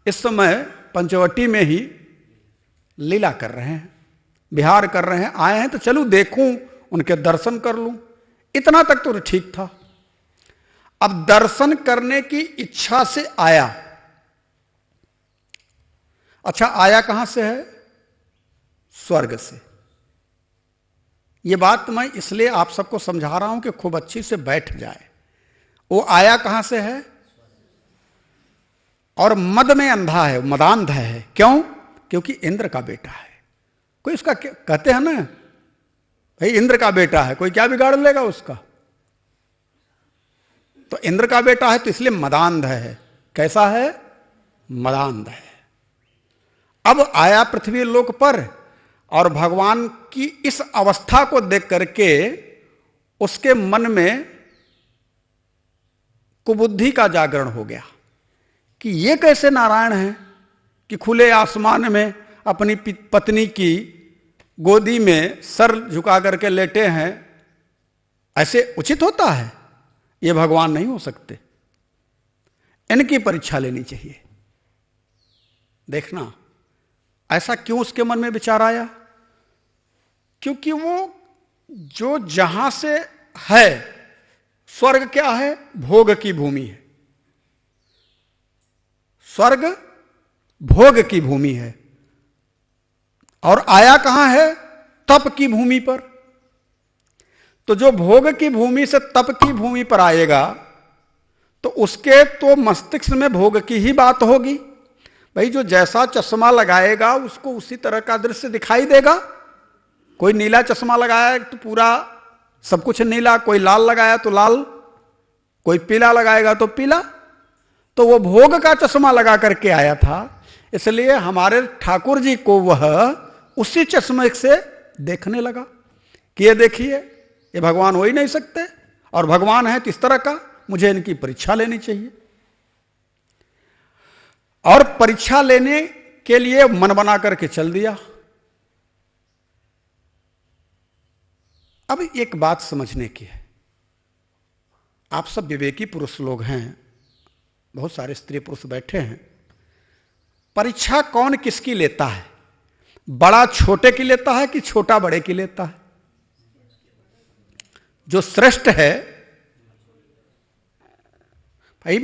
इस समय पंचवटी में ही लीला कर रहे हैं, विहार कर रहे हैं, आए हैं तो चलूं देखूं, उनके दर्शन कर लूं। इतना तक तो ठीक था। अब दर्शन करने की इच्छा से आया। अच्छा, आया कहां से है? स्वर्ग से। यह बात मैं इसलिए आप सबको समझा रहा हूं कि खूब अच्छी से बैठ जाए। वो आया कहां से है? और मद में अंधा है, मदांध है। क्यों? क्योंकि इंद्र का बेटा है। कोई उसका कहते हैं ना भाई इंद्र का बेटा है, कोई क्या बिगाड़ लेगा उसका? तो इंद्र का बेटा है तो इसलिए मदांध है। कैसा है? मदांध है। अब आया पृथ्वी लोक पर और भगवान की इस अवस्था को देख करके उसके मन में कुबुद्धि का जागरण हो गया कि ये कैसे नारायण हैं कि खुले आसमान में अपनी पत्नी की गोदी में सर झुका करके लेटे हैं। ऐसे उचित होता है? ये भगवान नहीं हो सकते। इनकी परीक्षा लेनी चाहिए। देखना ऐसा क्यों उसके मन में विचार आया? क्योंकि वो जो जहां से है, स्वर्ग क्या है? भोग की भूमि है। स्वर्ग भोग की भूमि है और आया कहां है? तप की भूमि पर। तो जो भोग की भूमि से तप की भूमि पर आएगा तो उसके तो मस्तिष्क में भोग की ही बात होगी। भाई जो जैसा चश्मा लगाएगा उसको उसी तरह का दृश्य दिखाई देगा। कोई नीला चश्मा लगाया तो पूरा सब कुछ नीला, कोई लाल लगाया तो लाल, कोई पीला लगाएगा तो पीला। तो वो भोग का चश्मा लगा करके आया था, इसलिए हमारे ठाकुर जी को वह उसी चश्मे से देखने लगा कि ये देखिए ये भगवान हो ही नहीं सकते, और भगवान है तो इस तरह का, मुझे इनकी परीक्षा लेनी चाहिए। और परीक्षा लेने के लिए मन बना करके चल दिया। अब एक बात समझने की है, आप सब विवेकी पुरुष लोग हैं, बहुत सारे स्त्री पुरुष बैठे हैं। परीक्षा कौन किसकी लेता है? बड़ा छोटे की लेता है कि छोटा बड़े की लेता है? जो श्रेष्ठ है भाई,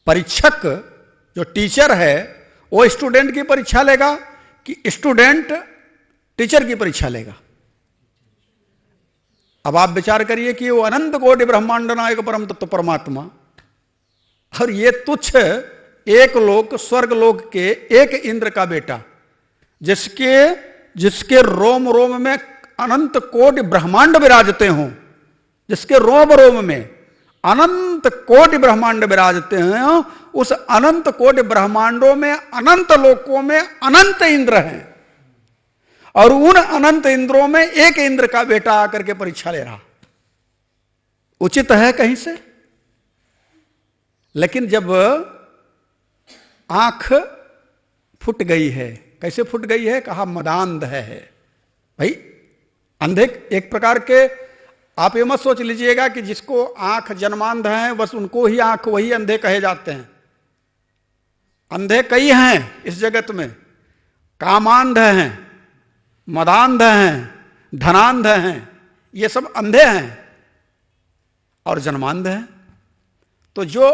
परीक्षक जो टीचर है वो स्टूडेंट की परीक्षा लेगा कि स्टूडेंट टीचर की परीक्षा लेगा? अब आप विचार करिए कि वो अनंत कोटि ब्रह्मांड नायक परम तत्व परमात्मा, और ये तुच्छ एक लोक स्वर्ग लोक के एक इंद्र का बेटा, जिसके रोम रोम में अनंत कोटि ब्रह्मांड विराजते हों, जिसके रोम रोम में अनंत कोटि ब्रह्मांड विराजते हैं, उस अनंत कोटि ब्रह्मांडों में अनंत लोकों में अनंत इंद्र हैं, और उन अनंत इंद्रों में एक इंद्र का बेटा आकर के परीक्षा ले रहा। उचित है कहीं से? लेकिन जब आंख फूट गई है, कैसे फूट गई है? कहा मदांध है। भाई अंधे एक प्रकार के, आप ये मत सोच लीजिएगा कि जिसको आंख जन्मांध है बस उनको ही आंख वही अंधे कहे जाते हैं। अंधे कई हैं इस जगत में, कामांध हैं, मदांध हैं, धनांध हैं, ये सब अंधे हैं और जन्मांध हैं। तो जो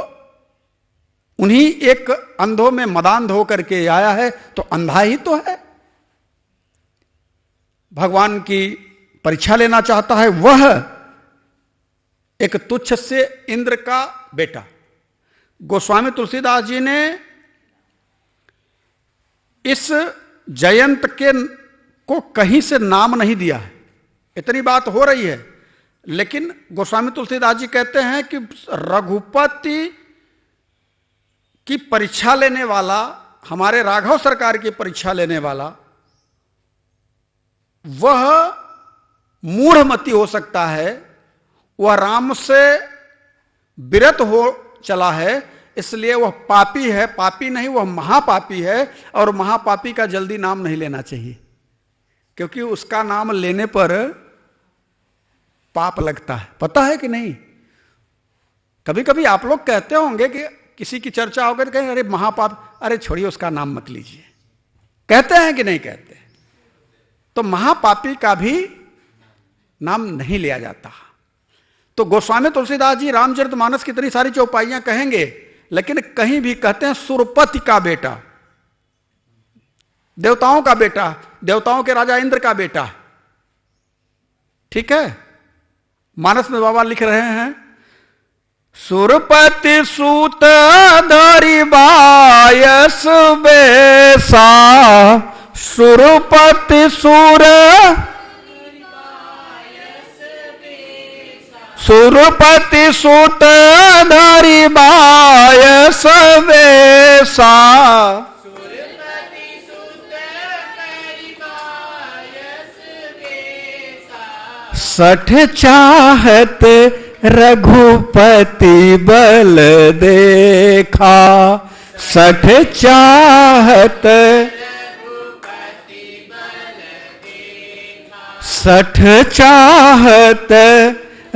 उन्हीं एक अंधों में मदांध होकर के आया है तो अंधा ही तो है। भगवान की परीक्षा लेना चाहता है वह एक तुच्छ से इंद्र का बेटा। गोस्वामी तुलसीदास जी ने इस जयंत के को कहीं से नाम नहीं दिया है, इतनी बात हो रही है, लेकिन गोस्वामी तुलसीदास जी कहते हैं कि रघुपति की परीक्षा लेने वाला, हमारे राघव सरकार की परीक्षा लेने वाला, वह मूढ़मति हो सकता है, वह राम से विरत हो चला है, इसलिए वह पापी है। पापी नहीं, वह महापापी है, और महापापी का जल्दी नाम नहीं लेना चाहिए, क्योंकि उसका नाम लेने पर पाप लगता है। पता है कि नहीं? कभी कभी आप लोग कहते होंगे कि किसी की चर्चा होकर कहें अरे महापाप, अरे छोड़िए उसका नाम मत लीजिए, कहते हैं कि नहीं कहते? तो महापापी का भी नाम नहीं लिया जाता। तो गोस्वामी तुलसीदास जी रामचरितमानस की इतनी सारी चौपाइयां कहेंगे, लेकिन कहीं भी कहते हैं सुरपति का बेटा, देवताओं का बेटा, देवताओं के राजा इंद्र का बेटा। ठीक है, मानस में बाबा लिख रहे हैं, सुरपति सूत धरि बायस बेसा, सुरपति सुर सुरपति सूत धरि बायस बेसा, सठ चाहत रघुपति बल देखा, सठ चाहत सठ चाहत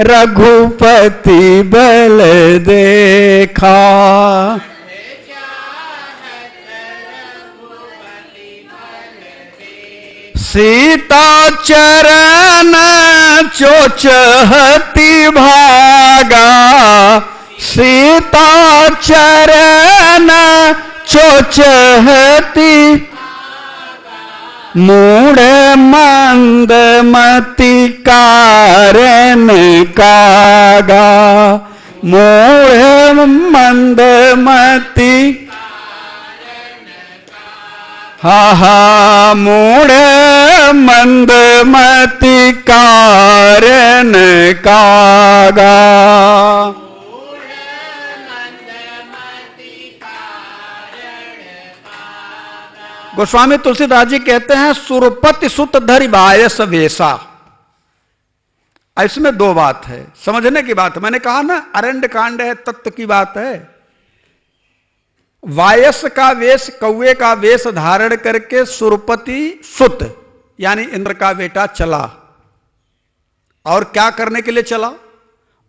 रघुपति बल देखा, सीता चरण चोचहति भागा, सीता चरण चोचहति, मूढ़ मंदमति कारण कागा, मूढ़ मंदमति, हा हा मूढ़ मंदमति कारण कागा। गोस्वामी तुलसीदास जी कहते हैं सुरपति सुत धरि बायस वेसा। इसमें दो बात है, समझने की बात है। मैंने कहा ना अरण्य कांड है, तत्व की बात है। वायस का वेश, कौवे का वेश धारण करके सुरपति सुत यानी इंद्र का बेटा चला, और क्या करने के लिए चला?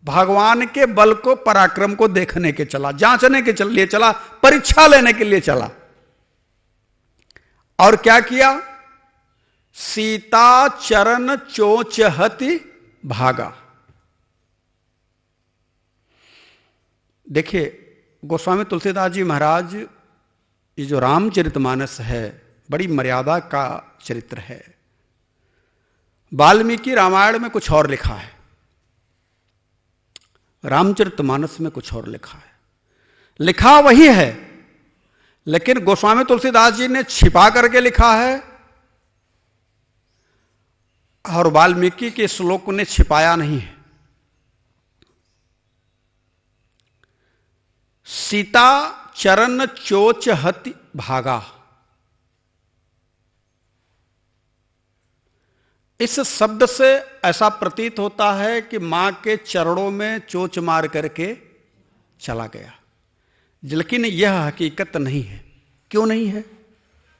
भगवान के बल को, पराक्रम को देखने के चला, जांचने के लिए चला, परीक्षा लेने के लिए चला। और क्या किया? सीता चरण चोचहति भागा। देखिए गोस्वामी तुलसीदास जी महाराज, ये जो रामचरितमानस है बड़ी मर्यादा का चरित्र है। वाल्मीकि रामायण में कुछ और लिखा है, रामचरितमानस में कुछ और लिखा है। लिखा वही है, लेकिन गोस्वामी तुलसीदास जी ने छिपा करके लिखा है, और वाल्मीकि के श्लोक ने छिपाया नहीं है। सीता चरण चोचहति भागा, इस शब्द से ऐसा प्रतीत होता है कि मां के चरणों में चोच मार करके चला गया। लेकिन यह हकीकत नहीं है। क्यों नहीं है?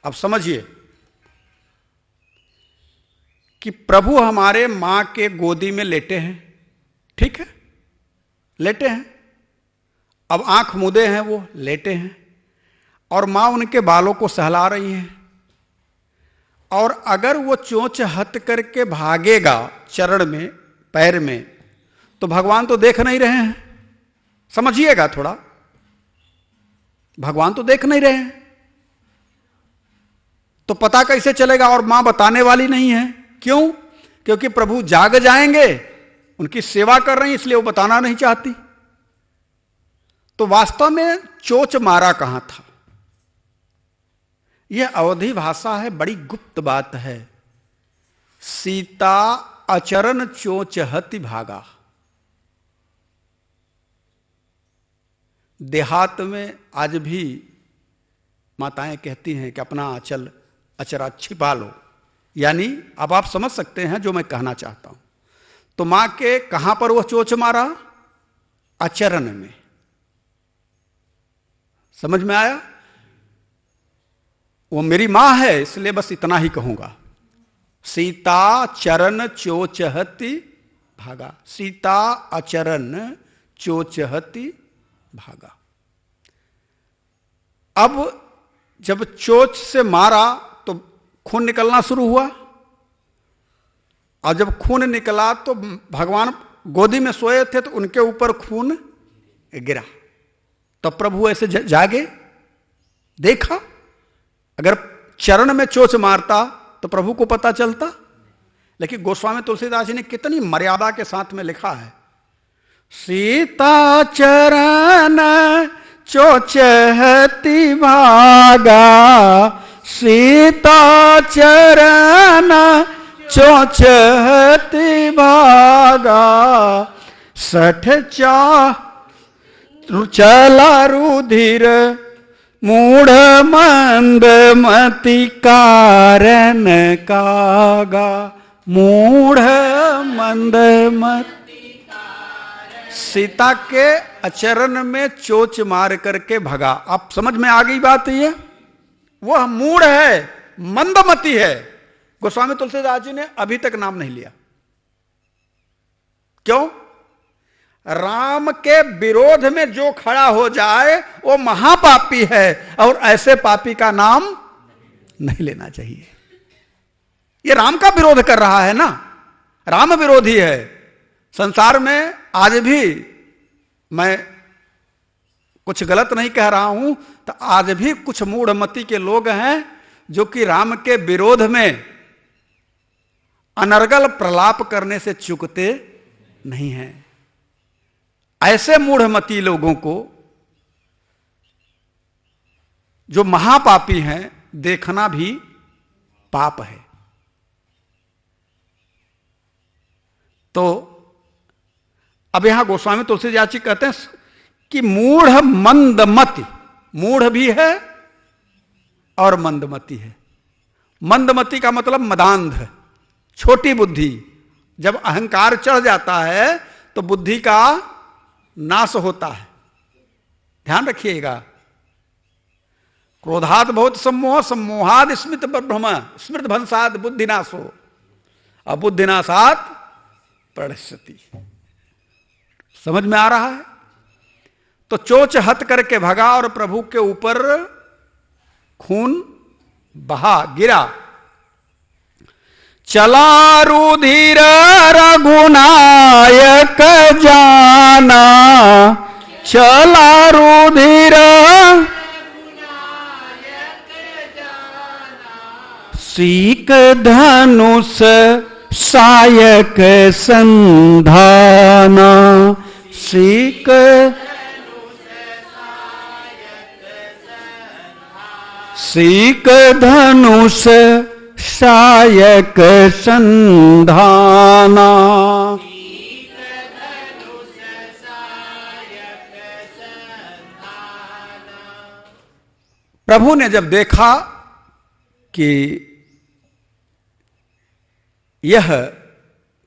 अब समझिए कि प्रभु हमारे मां के गोदी में लेटे हैं, ठीक है, लेटे हैं। अब आंख मूंदे हैं, वो लेटे हैं, और मां उनके बालों को सहला रही है। और अगर वो चोंच हट करके भागेगा चरण में, पैर में, तो भगवान तो देख नहीं रहे हैं। समझिएगा थोड़ा, भगवान तो देख नहीं रहे हैं, तो पता कैसे चलेगा? और मां बताने वाली नहीं है। क्यों? क्योंकि प्रभु जाग जाएंगे, उनकी सेवा कर रही, इसलिए वो बताना नहीं चाहती। तो वास्तव में चोच मारा कहां था? यह अवधि भाषा है, बड़ी गुप्त बात है। सीता अचरन चोच हति भागा। देहात में आज भी माताएं कहती हैं कि अपना आंचल अचरा छिपा लो, यानी अब आप समझ सकते हैं जो मैं कहना चाहता हूं। तो मां के कहां पर वो चोच मारा? अचरण में। समझ में आया? वो मेरी मां है, इसलिए बस इतना ही कहूंगा। सीता चरण चोचहति भागा। सीता अचरण चोचहति भागा। अब जब चोच से मारा तो खून निकलना शुरू हुआ, और जब खून निकला तो भगवान गोदी में सोए थे, तो उनके ऊपर खून गिरा। तब प्रभु ऐसे जागे, देखा। अगर चरण में चोच मारता तो प्रभु को पता चलता। लेकिन गोस्वामी तुलसीदास जी ने कितनी मर्यादा के साथ में लिखा है, सीता चरण चोचहति भागा, सीता चरण चोचहति भागा, सठ चला रुधिर मूढ़ मंद मति कारण कागा। मूढ़ मंद मति, सीता के अचरण में चोच मार करके भगा। आप समझ में आ गई बात? ये वह मूढ़ है, मंदमती है। गोस्वामी तुलसीदास जी ने अभी तक नाम नहीं लिया। क्यों? राम के विरोध में जो खड़ा हो जाए वो महापापी है, और ऐसे पापी का नाम नहीं लेना चाहिए। ये राम का विरोध कर रहा है ना, राम विरोधी है। संसार में आज भी, मैं कुछ गलत नहीं कह रहा हूं, तो आज भी कुछ मूढ़मती के लोग हैं जो कि राम के विरोध में अनर्गल प्रलाप करने से चूकते नहीं हैं। ऐसे मूढ़मती लोगों को, जो महापापी हैं, देखना भी पाप है। तो अब यहां गोस्वामी तुलसीदास जी कहते हैं कि मूढ़ मंदमति, मूढ़ भी है और मंदमति है। मंदमति का मतलब मदांध, छोटी बुद्धि। जब अहंकार चढ़ जाता है तो बुद्धि का नाश होता है। ध्यान रखिएगा, क्रोधाद बहुत सम्मोह, सम्मोहाद स्मृत ब्रह्म, स्मृत भंसाद बुद्धिनाशो, अबुद्धिनाशात प्रणश्यति। समझ में आ रहा है? तो चोच हत करके भगा और प्रभु के ऊपर खून बहा, गिरा। चला रुधिर रघुनायक जाना, चला रुधिर सीक धनुष सायक संधाना, सीक सीक धनुष सायक संधाना। प्रभु ने जब देखा कि यह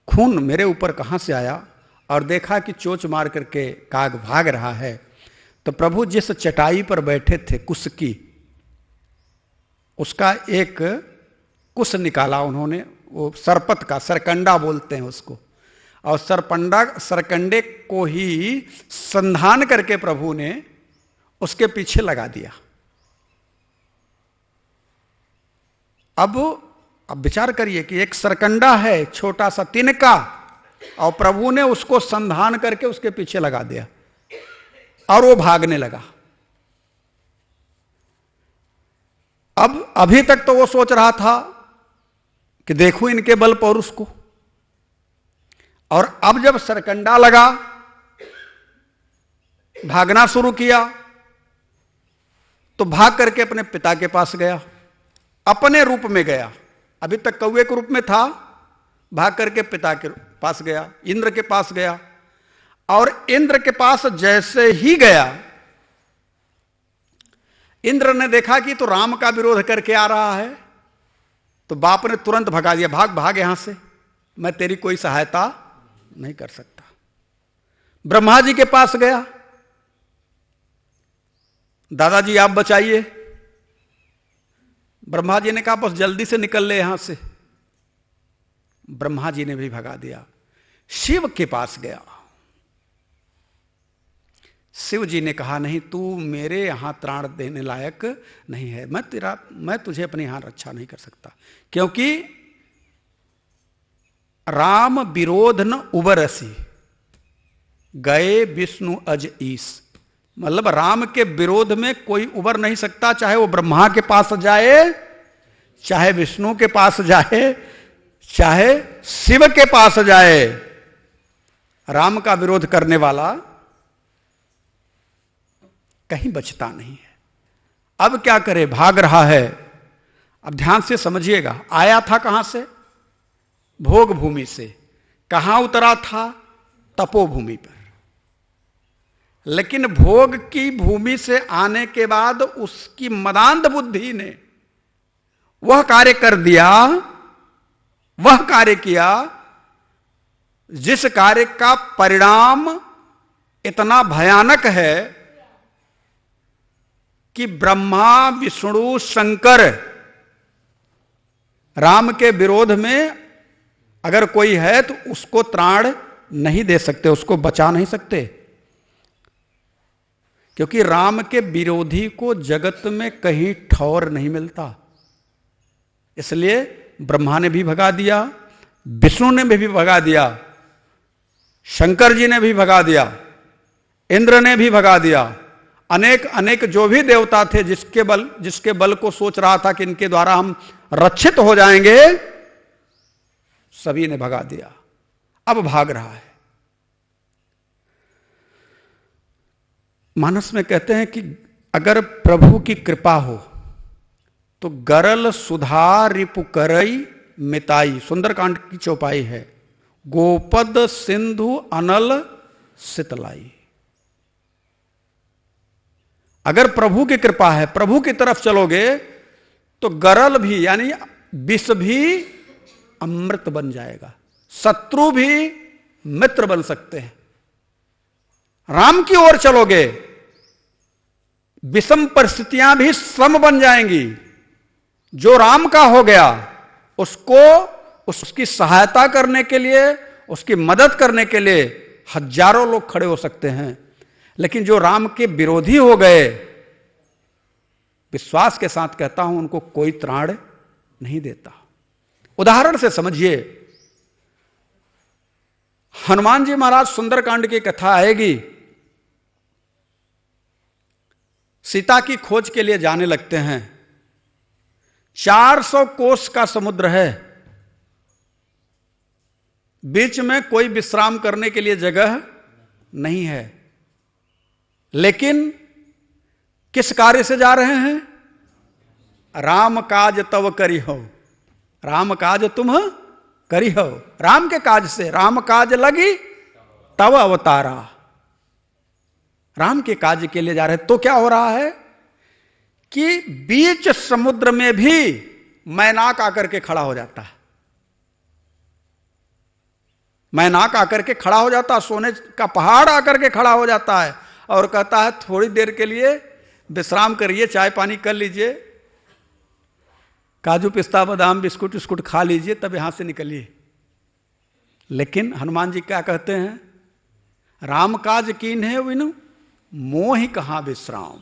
खून मेरे ऊपर कहां से आया, और देखा कि चोच मार करके काग भाग रहा है, तो प्रभु जिस चटाई पर बैठे थे कुश की, उसका एक कुश निकाला उन्होंने, वो सरपत का, सरकंडा बोलते हैं उसको, और सरकंडे को ही संधान करके प्रभु ने उसके पीछे लगा दिया। अब विचार करिए कि एक सरकंडा है छोटा सा तिनका, और प्रभु ने उसको संधान करके उसके पीछे लगा दिया और वो भागने लगा। अब अभी तक तो वो सोच रहा था कि देखूं इनके बल पौरुष को, और अब जब सरकंडा लगा, भागना शुरू किया, तो भाग करके अपने पिता के पास गया, अपने रूप में गया। अभी तक कौवे के रूप में था, भाग करके पिता के पास गया, इंद्र के पास गया। और इंद्र के पास जैसे ही गया, इंद्र ने देखा कि तो राम का विरोध करके आ रहा है, तो बाप ने तुरंत भगा दिया, भाग भाग यहां से, मैं तेरी कोई सहायता नहीं कर सकता। ब्रह्मा जी के पास गया, दादाजी आप बचाइए। ब्रह्मा जी ने कहा बस जल्दी से निकल ले यहां से, ब्रह्मा जी ने भी भगा दिया। शिव के पास गया, शिव जी ने कहा नहीं, तू मेरे यहां त्राण देने लायक नहीं है, मैं तुझे अपने यहां रक्षा नहीं कर सकता, क्योंकि राम विरोध न उबरसी गए विष्णु अज ईस। मतलब राम के विरोध में कोई उबर नहीं सकता, चाहे वो ब्रह्मा के पास जाए, चाहे विष्णु के पास जाए, चाहे शिव के पास जाए, राम का विरोध करने वाला कहीं बचता नहीं है। अब क्या करे, भाग रहा है। अब ध्यान से समझिएगा, आया था कहां से? भोग भूमि से। कहां उतरा था? तपोभूमि पर। लेकिन भोग की भूमि से आने के बाद उसकी मदांध बुद्धि ने वह कार्य कर दिया, वह कार्य किया जिस कार्य का परिणाम इतना भयानक है कि ब्रह्मा विष्णु शंकर राम के विरोध में अगर कोई है तो उसको त्राण नहीं दे सकते, उसको बचा नहीं सकते, क्योंकि राम के विरोधी को जगत में कहीं ठौर नहीं मिलता। इसलिए ब्रह्मा ने भी भगा दिया, विष्णु ने भी भगा दिया, शंकर जी ने भी भगा दिया, इंद्र ने भी भगा दिया, अनेक अनेक जो भी देवता थे जिसके बल को सोच रहा था कि इनके द्वारा हम रक्षित हो जाएंगे, सभी ने भगा दिया। अब भाग रहा है। मानस में कहते हैं कि अगर प्रभु की कृपा हो तो गरल सुधा रिपु करई मिताई, सुंदरकांड की चौपाई है, गोपद सिंधु अनल सितलाई। अगर प्रभु की कृपा है, प्रभु की तरफ चलोगे तो गरल भी यानी विष भी अमृत बन जाएगा, शत्रु भी मित्र बन सकते हैं। राम की ओर चलोगे, विषम परिस्थितियां भी सम बन जाएंगी। जो राम का हो गया उसको उसकी सहायता करने के लिए, उसकी मदद करने के लिए हजारों लोग खड़े हो सकते हैं, लेकिन जो राम के विरोधी हो गए, विश्वास के साथ कहता हूं, उनको कोई त्राण नहीं देता। उदाहरण से समझिए, हनुमान जी महाराज सुंदरकांड की कथा आएगी, सीता की खोज के लिए जाने लगते हैं। 400 कोस का समुद्र है, बीच में कोई विश्राम करने के लिए जगह नहीं है, लेकिन किस कार्य से जा रहे हैं? राम काज तव करी हो, राम काज तुम करी हो। राम के काज से, राम काज लगी तव अवतारा, राम के काज के लिए जा रहे हैं। तो क्या हो रहा है कि बीच समुद्र में भी मैनाक आकर के खड़ा हो जाता है, मैनाक आकर के खड़ा हो जाता है, सोने का पहाड़ आकर के खड़ा हो जाता है, और कहता है थोड़ी देर के लिए विश्राम करिए, चाय पानी कर लीजिए, काजू पिस्ता बादाम बिस्कुट विस्कुट खा लीजिए, तब यहां से निकलिए। लेकिन हनुमान जी क्या कहते हैं, राम काज कीन है विनु मोहि कहां विश्राम।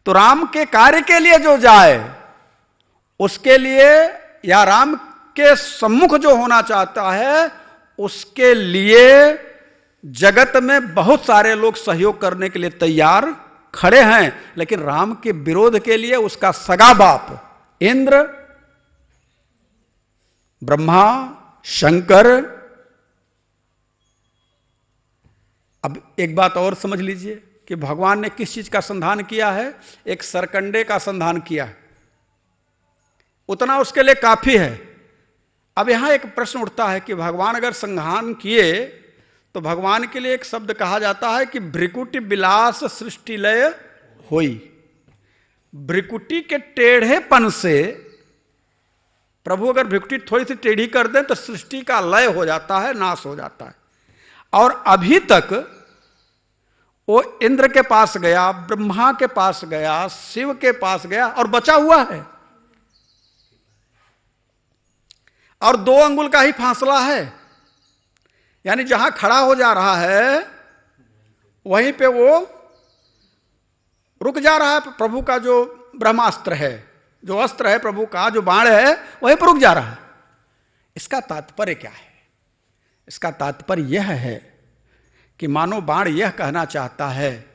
तो राम के कार्य के लिए जो जाए उसके लिए, या राम के सम्मुख जो होना चाहता है उसके लिए जगत में बहुत सारे लोग सहयोग करने के लिए तैयार खड़े हैं, लेकिन राम के विरोध के लिए उसका सगा बाप इंद्र, ब्रह्मा, शंकर। अब एक बात और समझ लीजिए कि भगवान ने किस चीज का संधान किया है, एक सरकंडे का संधान किया है, उतना उसके लिए काफी है। अब यहां एक प्रश्न उठता है कि भगवान अगर संधान किए तो भगवान के लिए एक शब्द कहा जाता है कि भ्रिकुटी विलास सृष्टि लय होई। भ्रिकुटी के टेढ़ेपन से प्रभु अगर भ्रिकुटी थोड़ी सी टेढ़ी कर दें तो सृष्टि का लय हो जाता है, नाश हो जाता है। और अभी तक वो इंद्र के पास गया, ब्रह्मा के पास गया, शिव के पास गया और बचा हुआ है, और 2 अंगुल का ही फासला है। यानी जहां खड़ा हो जा रहा है वहीं पे वो रुक जा रहा है। प्रभु का जो ब्रह्मास्त्र है, जो अस्त्र है प्रभु का, जो बाण है, वहीं पर रुक जा रहा है। इसका तात्पर्य क्या है? इसका तात्पर्य यह है कि मानो बाण यह कहना चाहता है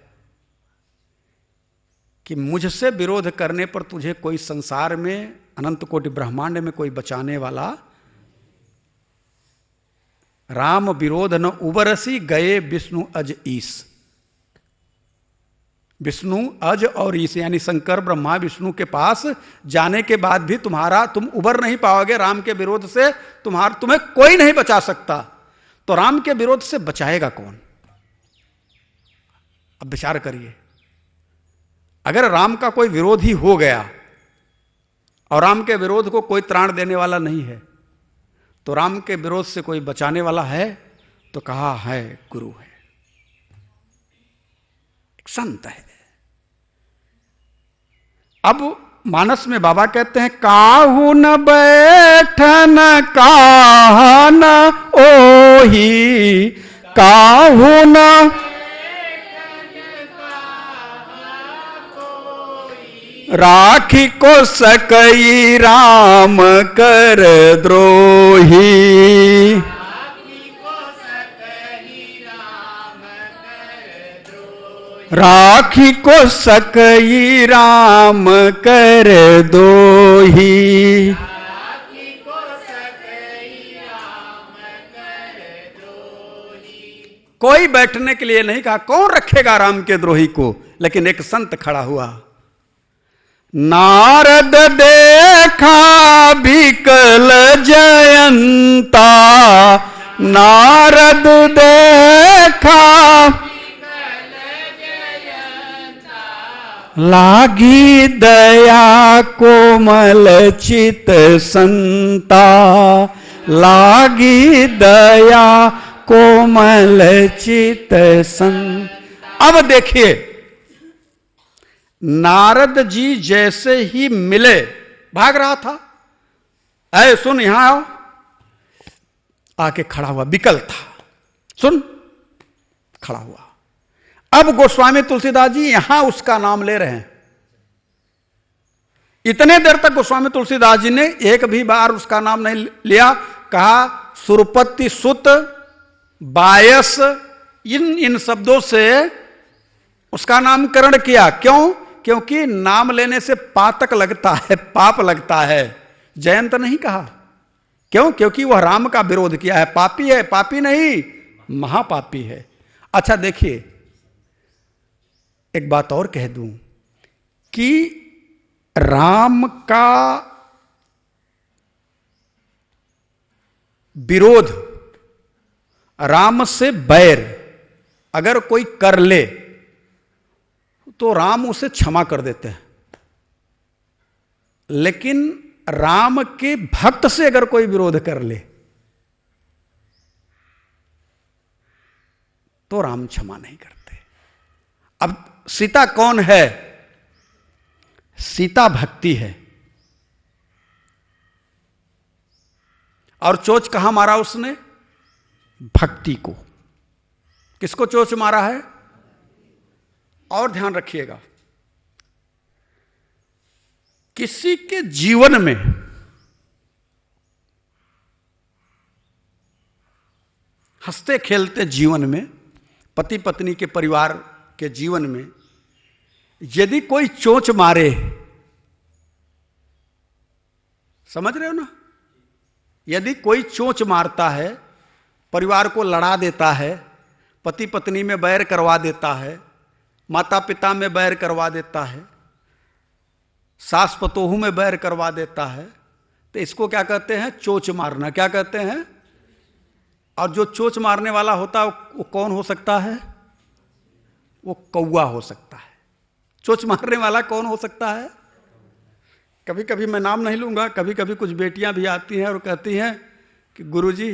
कि मुझसे विरोध करने पर तुझे कोई संसार में, अनंत कोटि ब्रह्मांड में कोई बचाने वाला, राम विरोध न उबरसी गए विष्णु अज ईस। विष्णु अज और ईस यानी शंकर ब्रह्मा विष्णु के पास जाने के बाद भी तुम उबर नहीं पाओगे राम के विरोध से, तुम्हें कोई नहीं बचा सकता। तो राम के विरोध से बचाएगा कौन? अब विचार करिए, अगर राम का कोई विरोधी हो गया और राम के विरोध को कोई त्राण देने वाला नहीं है, तो राम के विरोध से कोई बचाने वाला है? तो कहा है गुरु है, एक संत है। अब मानस में बाबा कहते हैं, काहू न बैठन काहन ओही, काहू न राखी को सकई राम कर द्रोही। राखी को सकई राम कर दोही। कोई बैठने के लिए नहीं कहा, कौन रखेगा राम के द्रोही को? लेकिन एक संत खड़ा हुआ। नारद देखा विकल जयंता, नारद देखा लागी दया कोमल चित संता, लागी दया कोमल चित संत। अब देखिए, नारद जी जैसे ही मिले, भाग रहा था, ऐ सुन यहां आओ, आके खड़ा हुआ, विकल था, सुन, खड़ा हुआ। अब गोस्वामी तुलसीदास जी यहां उसका नाम ले रहे हैं। इतने देर तक गोस्वामी तुलसीदास जी ने एक भी बार उसका नाम नहीं लिया। कहा सुरपति सुत बायस, इन शब्दों से उसका नामकरण किया। क्यों? क्योंकि नाम लेने से पातक लगता है, पाप लगता है। जयंत नहीं कहा। क्यों? क्योंकि वह राम का विरोध किया है, पापी है, पापी नहीं महापापी है। अच्छा देखिए, एक बात और कह दूं कि राम का विरोध, राम से बैर अगर कोई कर ले तो राम उसे क्षमा कर देते हैं, लेकिन राम के भक्त से अगर कोई विरोध कर ले तो राम क्षमा नहीं करते। अब सीता कौन है? सीता भक्ति है। और चोच कहां मारा उसने? भक्ति को। किसको चोच मारा है? और ध्यान रखिएगा, किसी के जीवन में हंसते खेलते जीवन में, पति पत्नी के परिवार के जीवन में यदि कोई चोंच मारे, समझ रहे हो ना? यदि कोई चोंच मारता है, परिवार को लड़ा देता है, पति पत्नी में बैर करवा देता है, माता पिता में बैर करवा देता है, सास पतोहू में बैर करवा देता है, तो इसको क्या कहते हैं? चोंच मारना। क्या कहते हैं? और जो चोंच मारने वाला होता है वो कौन हो सकता है? वो कौवा हो सकता है। चोंच मारने वाला कौन हो सकता है? कभी कभी मैं नाम नहीं लूंगा, कभी कभी कुछ बेटियां भी आती हैं और कहती हैं कि गुरुजी,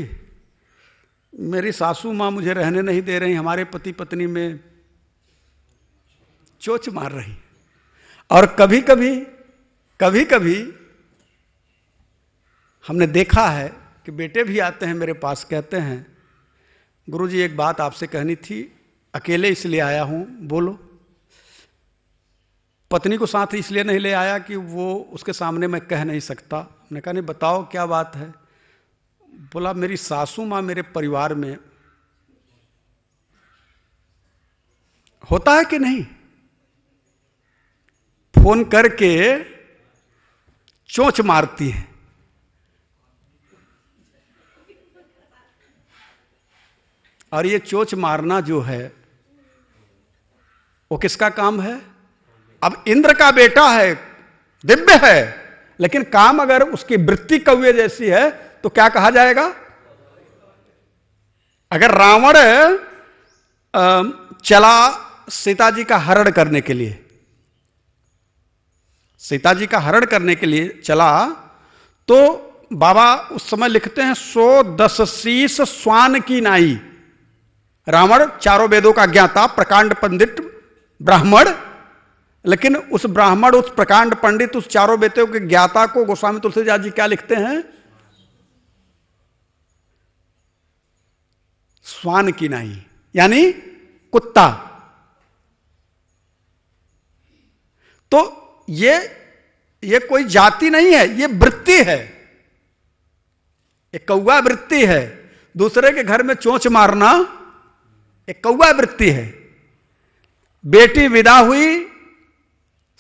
मेरी सासू माँ मुझे रहने नहीं दे रही, हमारे पति पत्नी में चोंच मार रही। और कभी कभी हमने देखा है कि बेटे भी आते हैं मेरे पास, कहते हैं गुरुजी एक बात आपसे कहनी थी, अकेले इसलिए आया हूं, बोलो। पत्नी को साथ इसलिए नहीं ले आया कि वो उसके सामने मैं कह नहीं सकता। मैंने कहा नहीं, बताओ क्या बात है? बोला मेरी सासू माँ मेरे परिवार में होता है कि नहीं, फोन करके चोंच मारती है। और ये चोंच मारना जो है वो किसका काम है? अब इंद्र का बेटा है, दिव्य है, लेकिन काम अगर उसकी वृत्ति कौवे जैसी है तो क्या कहा जाएगा? अगर रावण चला सीता जी का हरण करने के लिए, सीता जी का हरण करने के लिए चला, तो बाबा उस समय लिखते हैं 110 शीश स्वान की नाई। रावण चारों वेदों का ज्ञाता, प्रकांड पंडित ब्राह्मण, लेकिन उस ब्राह्मण, उस प्रकांड पंडित, उस चारों वेदों के ज्ञाता को गोस्वामी तुलसीदास जी क्या लिखते हैं? स्वान की नाई, यानी कुत्ता। तो ये कोई जाति नहीं है, ये वृत्ति है, एक कौवा वृत्ति है। दूसरे के घर में चोंच मारना एक कौवा वृत्ति है। बेटी विदा हुई,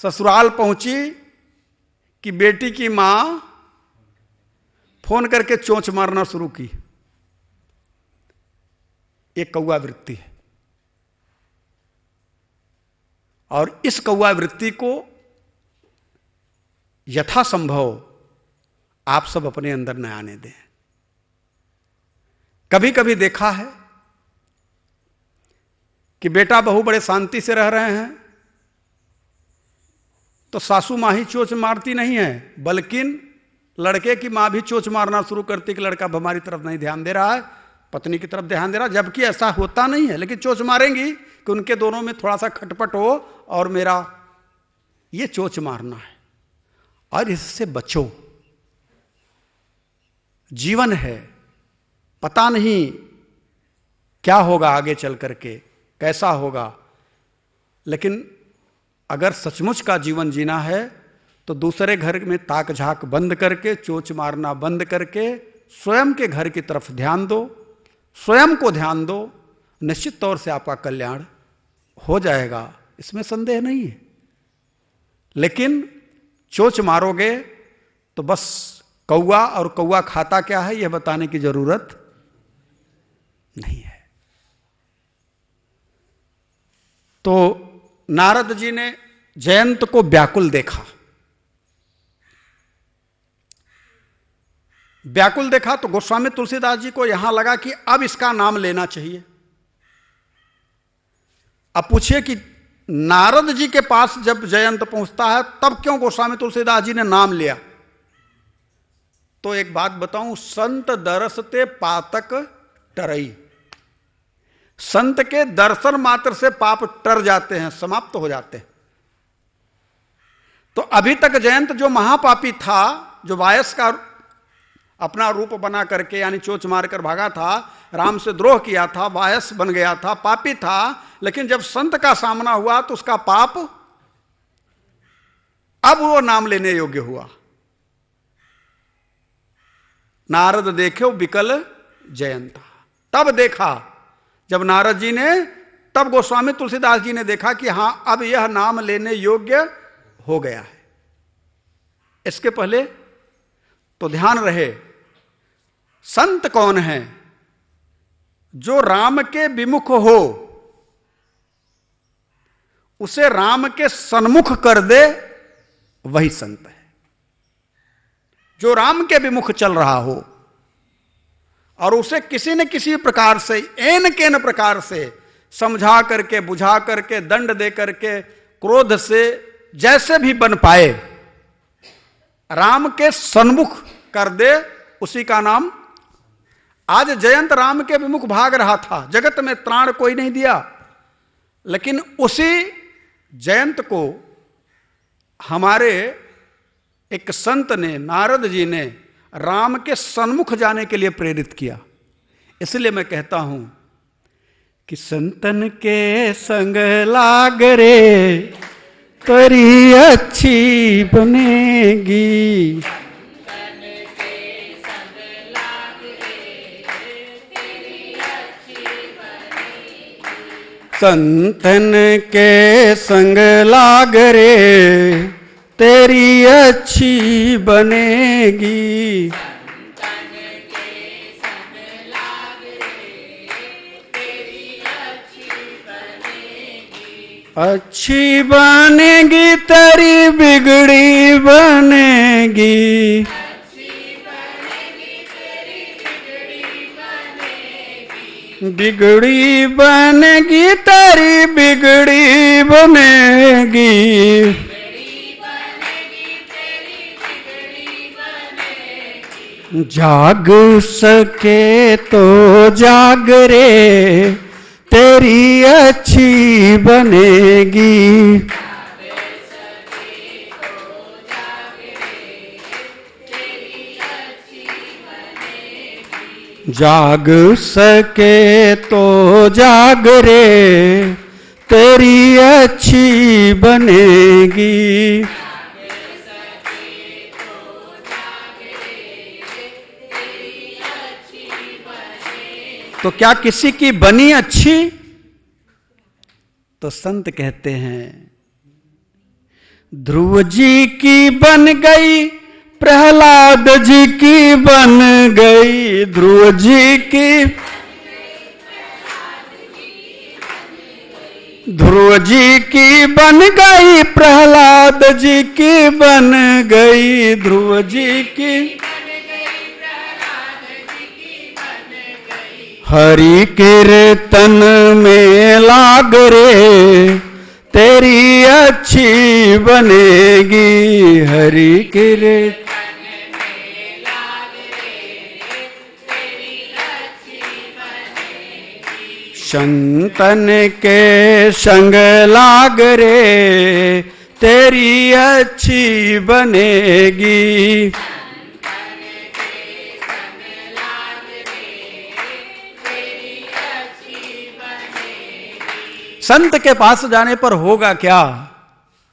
ससुराल पहुंची कि बेटी की मां फोन करके चोंच मारना शुरू की, एक कौवा वृत्ति है। और इस कौवा वृत्ति को यथासंभव आप सब अपने अंदर न आने दें। कभी कभी देखा है कि बेटा बहू बड़े शांति से रह रहे हैं तो सासू माँ ही चोंच मारती नहीं है, बल्कि लड़के की माँ भी चोंच मारना शुरू करती कि लड़का हमारी तरफ नहीं ध्यान दे रहा है, पत्नी की तरफ ध्यान दे रहा, जबकि ऐसा होता नहीं है, लेकिन चोंच मारेंगी कि उनके दोनों में थोड़ा सा खटपट हो और मेरा ये चोंच मारना है। और इससे बचो, जीवन है, पता नहीं क्या होगा आगे चल करके, कैसा होगा, लेकिन अगर सचमुच का जीवन जीना है तो दूसरे घर में ताक झाक बंद करके, चोंच मारना बंद करके स्वयं के घर की तरफ ध्यान दो, स्वयं को ध्यान दो, निश्चित तौर से आपका कल्याण हो जाएगा, इसमें संदेह नहीं है। लेकिन चोंच मारोगे तो बस कौवा, और कौवा खाता क्या है यह बताने की जरूरत नहीं है। तो नारद जी ने जयंत को व्याकुल देखा, व्याकुल देखा तो गोस्वामी तुलसीदास जी को यहां लगा कि अब इसका नाम लेना चाहिए। अब पूछिए कि नारद जी के पास जब जयंत पहुंचता है तब क्यों गोस्वामी तुलसीदास जी ने नाम लिया? तो एक बात बताऊं, संत दरसते पातक टरई, संत के दर्शन मात्र से पाप टर जाते हैं, समाप्त हो जाते हैं। तो अभी तक जयंत जो महापापी था, जो वायस का अपना रूप बना करके यानी चोंच मारकर भागा था, राम से द्रोह किया था, वायस बन गया था, पापी था, लेकिन जब संत का सामना हुआ तो उसका पाप अब वो नाम लेने योग्य हुआ। नारद देखे विकल जयंता, तब देखा जब नारद जी ने, तब गोस्वामी तुलसीदास जी ने देखा कि हां अब यह नाम लेने योग्य हो गया है। इसके पहले तो ध्यान रहे, संत कौन है? जो राम के विमुख हो, उसे राम के सन्मुख कर दे, वही संत है। जो राम के विमुख चल रहा हो और उसे किसी न किसी प्रकार से, एन केन प्रकार से समझा करके, बुझा करके, दंड दे करके, क्रोध से जैसे भी बन पाए राम के सन्मुख कर दे, उसी का नाम। आज जयंत राम के विमुख भाग रहा था, जगत में त्राण कोई नहीं दिया, लेकिन उसी जयंत को हमारे एक संत ने, नारद जी ने राम के सन्मुख जाने के लिए प्रेरित किया। इसलिए मैं कहता हूं कि संतन के संग लाग रे तरी अच्छी बनेगी, संतन के संग लाग रे तेरी अच्छी बनेगी, अच्छी बनेगी तेरी बिगड़ी बनेगी, बिगड़ी बनेगी तेरी बिगड़ी बनेगी, जाग सके तो जाग रे तेरी अच्छी बनेगी, जाग सके तो जाग रे तेरी अच्छी बनेगी, तो क्या किसी की बनी अच्छी? तो संत कहते हैं ध्रुव जी की बन गई, प्रहलाद जी की बन गई, ध्रुव जी की, ध्रुव जी की बन गई, प्रहलाद जी की बन गई, ध्रुव जी की, हरि कीर्तन में लाग रे तेरी अच्छी बनेगी, हरि कीर्तन में लाग रे तेरी अच्छी बनेगी, संतन के संग लाग रे तेरी अच्छी बनेगी, संत के पास जाने पर होगा क्या?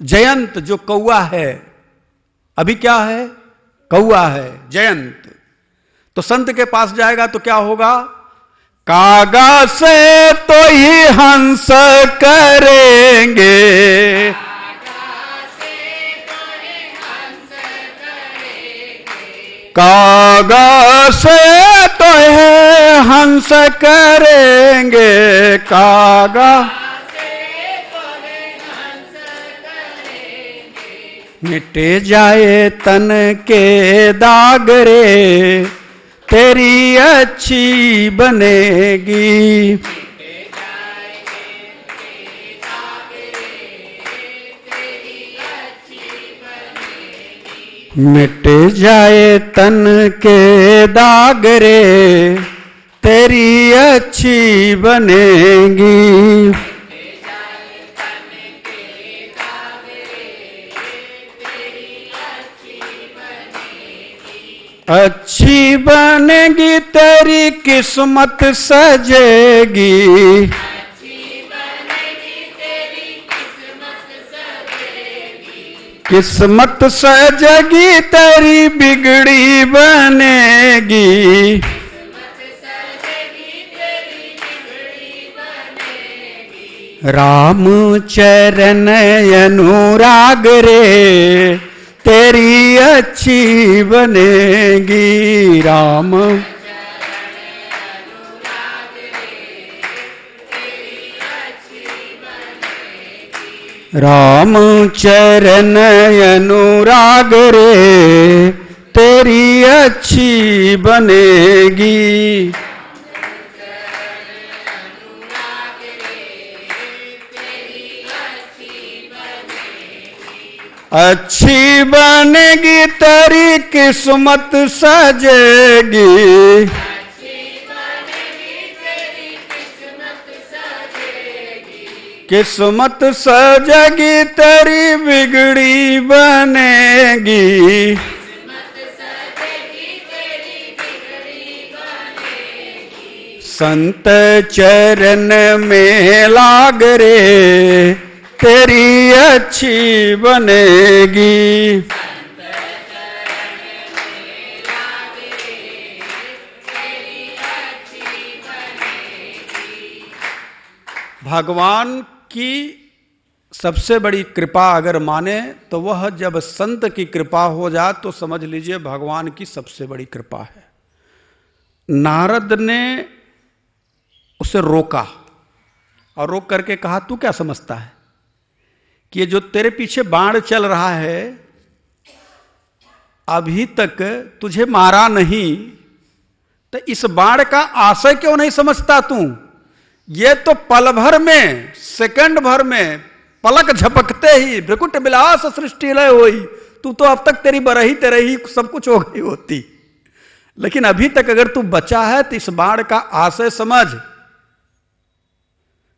जयंत जो कौआ है, अभी क्या है? कौआ है जयंत, तो संत के पास जाएगा तो क्या होगा? कागा से तो ही हंस करेंगे, कागा से तो है हंस करेंगे, कागा मिटे जाए तन के दाग रे तेरी अच्छी बनेगी, मिट जाए तन के दाग रे तेरी अच्छी बनेगी। अच्छी बनेगी तेरी किस्मत सजेगी। किस्मत सजेगी तेरी बिगड़ी बनेगी। राम चरण अनुराग रे तेरी अच्छी बनेगी। राम राम चरण अनुराग रे तेरी अच्छी बनेगी। अच्छी बनेगी तेरी किस्मत सजेगी। किस्मत सजेगी तेरी बिगड़ी बनेगी। संत चरण में लाग रे तेरी अच्छी बनेगी। भगवान की सबसे बड़ी कृपा अगर माने तो वह जब संत की कृपा हो जाए तो समझ लीजिए भगवान की सबसे बड़ी कृपा है। नारद ने उसे रोका और रोक करके कहा, तू क्या समझता है कि ये जो तेरे पीछे बाण चल रहा है अभी तक तुझे मारा नहीं, तो इस बाण का आशय क्यों नहीं समझता तू? ये तो पल भर में, सेकंड भर में, पलक झपकते ही भ्रकुट विलास सृष्टि लय हुई। तू तो अब तक तेरी बरही तेरही सब कुछ हो गई होती, लेकिन अभी तक अगर तू बचा है तो इस बाण का आशय समझ।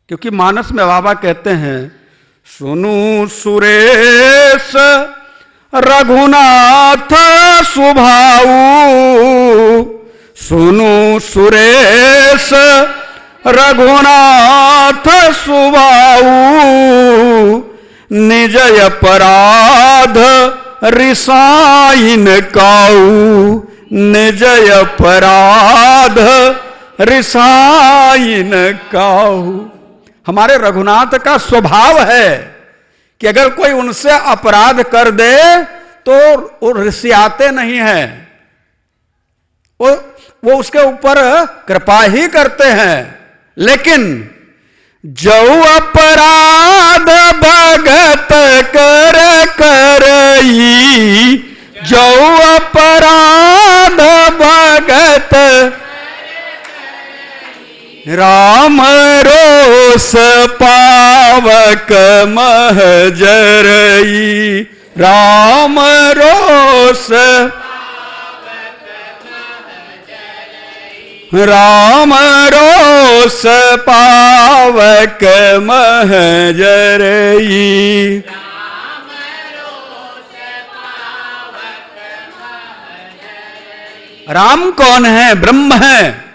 क्योंकि मानस में बाबा कहते हैं, सुनु सुरेश रघुनाथ सुभाऊ। सुनु सुरेश रघुनाथ सुभाऊ। निज अपराध रिसाइन काऊ। निज अपराध रिसाइन काऊ। हमारे रघुनाथ का स्वभाव है कि अगर कोई उनसे अपराध कर दे तो वो रिसियाते नहीं है, वो उसके ऊपर कृपा ही करते हैं। लेकिन जो अपराध भगत कर करई। जो अपराध भगत राम रोस पावक महजरई। राम रोस राम रोस पावक महजरई। राम कौन है? ब्रह्म है।